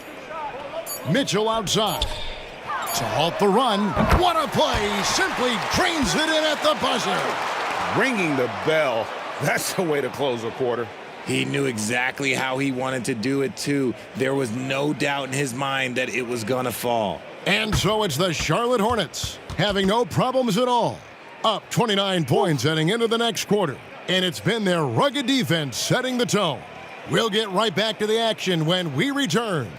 Mitchell outside. To halt the run. What a play. Simply drains it in at the buzzer. Ringing the bell. That's the way to close a quarter. He knew exactly how he wanted to do it, too. There was no doubt in his mind that it was going to fall. And so it's the Charlotte Hornets, having no problems at all. Up 29 points heading into the next quarter. And it's been their rugged defense setting the tone. We'll get right back to the action when we return.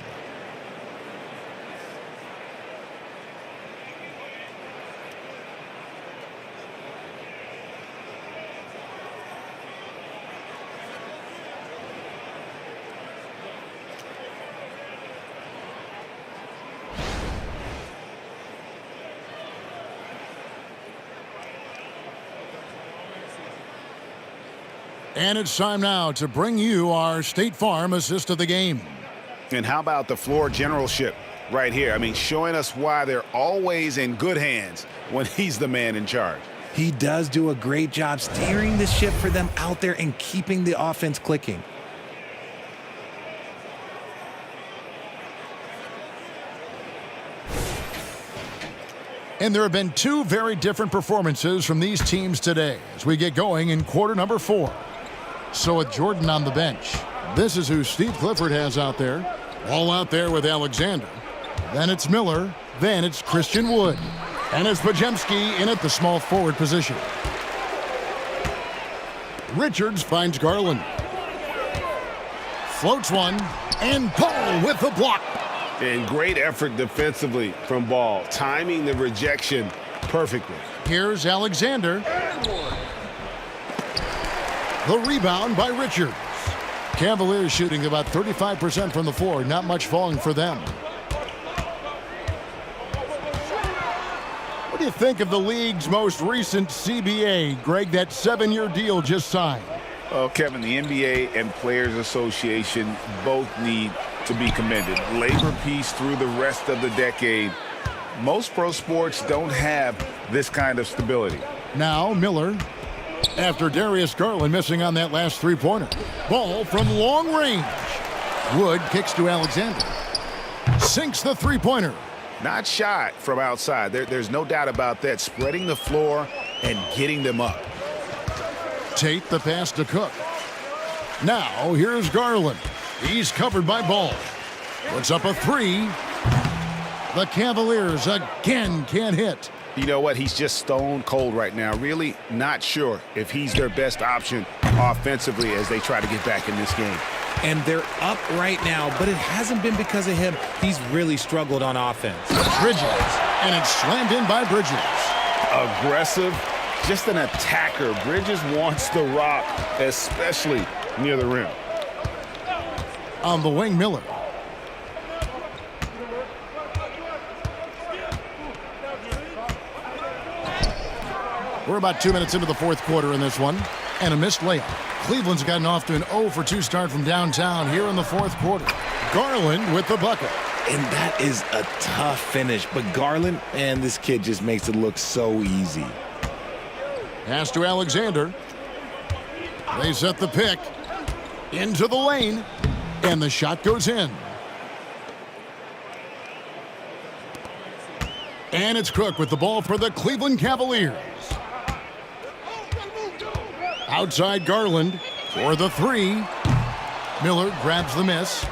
And it's time now to bring you our State Farm assist of the game. And how about the floor generalship right here? I mean, showing us why they're always in good hands when he's the man in charge. He does do a great job steering the ship for them out there and keeping the offense clicking. And there have been two very different performances from these teams today as we get going in quarter number 4. So with Jordan on the bench, this is who Steve Clifford has out there. All out there with Alexander. Then it's Miller. Then it's Christian Wood. And it's Pajemski in at the small forward position. Richards finds Garland. Floats one. And Paul with the block. And great effort defensively from Ball, timing the rejection perfectly. Here's Alexander. The rebound by Richards. Cavaliers shooting about 35% from the floor, not much falling for them. What do you think of the league's most recent CBA, Greg, that 7-year deal just signed? Well, Kevin, the NBA and Players Association both need to be commended. Labor peace through the rest of the decade. Most pro sports don't have this kind of stability. Now Miller, after Darius Garland missing on that last three-pointer. Ball from long range. Wood kicks to Alexander. Sinks the three-pointer. Not shy from outside. There's no doubt about that. Spreading the floor and getting them up. Tate the pass to Cook. Now here's Garland. He's covered by Ball. Puts up a three. The Cavaliers again can't hit. You know what? He's just stone cold right now. Really not sure if he's their best option offensively as they try to get back in this game. And they're up right now, but it hasn't been because of him. He's really struggled on offense. Bridges. And it's slammed in by Bridges. Aggressive, just an attacker. Bridges wants the rock, especially near the rim. On the wing, Miller. We're about 2 minutes into the fourth quarter in this one. And a missed layup. Cleveland's gotten off to an 0-for-2 start from downtown here in the fourth quarter. Garland with the bucket. And that is a tough finish. But Garland, and this kid just makes it look so easy. Pass to Alexander. They set the pick. Into the lane. And the shot goes in. And it's Cook with the ball for the Cleveland Cavaliers. Outside Garland for the three. Miller grabs the miss.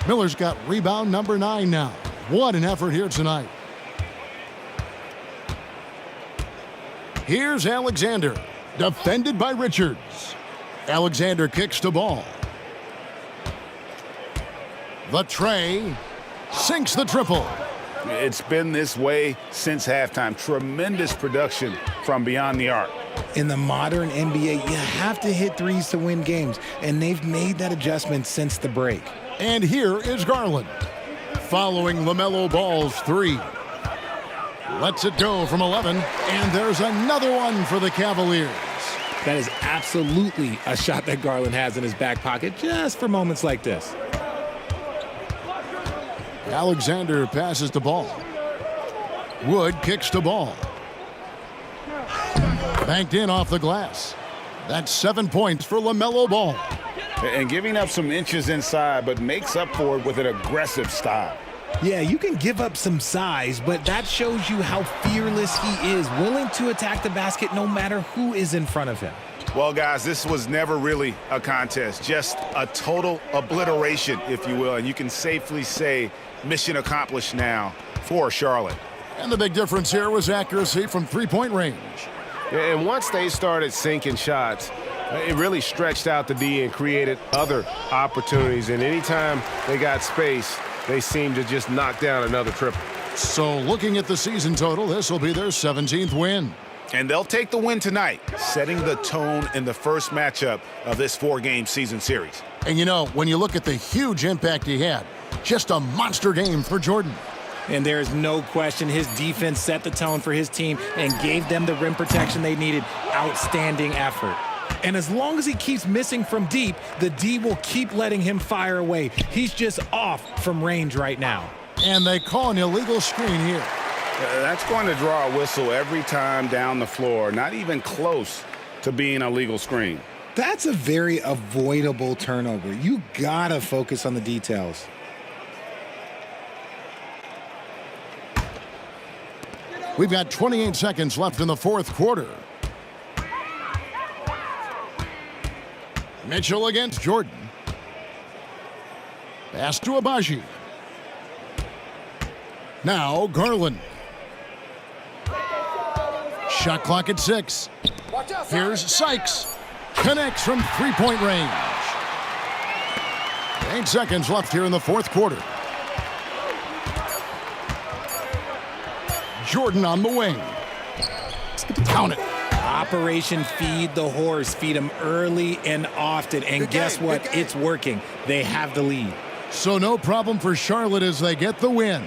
Miller's got rebound number 9 now. What an effort here tonight. Here's Alexander. Defended by Richards. Alexander kicks to Ball. The tray. Sinks the triple. It's been this way since halftime. Tremendous production from beyond the arc. In the modern NBA, you have to hit threes to win games, and they've made that adjustment since the break. And here is Garland, following LaMelo Ball's three. Lets it go from 11, and there's another one for the Cavaliers. That is absolutely a shot that Garland has in his back pocket just for moments like this. Alexander passes the ball. Wood kicks the ball. Banked in off the glass. That's 7 points for LaMelo Ball. And giving up some inches inside, but makes up for it with an aggressive style. Yeah, you can give up some size, but that shows you how fearless he is, willing to attack the basket no matter who is in front of him. Well, guys, this was never really a contest, just a total obliteration, if you will. And you can safely say mission accomplished now for Charlotte. And the big difference here was accuracy from three-point range. And once they started sinking shots, it really stretched out the D and created other opportunities. And anytime they got space, they seemed to just knock down another triple. So looking at the season total, this will be their 17th win. And they'll take the win tonight, setting the tone in the first matchup of this 4-game season series. And you know, when you look at the huge impact he had, just a monster game for Jordan. And there is no question his defense set the tone for his team and gave them the rim protection they needed. Outstanding effort. And as long as he keeps missing from deep, the D will keep letting him fire away. He's just off from range right now. And they call an illegal screen here. That's going to draw a whistle every time down the floor. Not even close to being a legal screen. That's a very avoidable turnover. You gotta focus on the details. We've got 28 seconds left in the fourth quarter. Mitchell against Jordan. Pass to Abaji. Now Garland. Shot clock at 6. Here's Sykes. Connects from three-point range. 8 seconds left here in the fourth quarter. Jordan on the wing. Count it. Operation Feed the Horse. Feed him early and often. And guess what? It's working. They have the lead. So no problem for Charlotte as they get the win.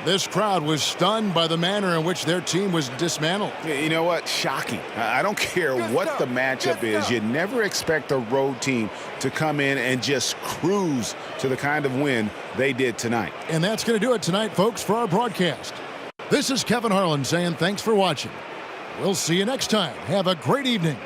This crowd was stunned by the manner in which their team was dismantled. You know what? Shocking. I don't care what the matchup is. You never expect a road team to come in and just cruise to the kind of win they did tonight. And that's going to do it tonight, folks, for our broadcast. This is Kevin Harlan saying thanks for watching. We'll see you next time. Have a great evening.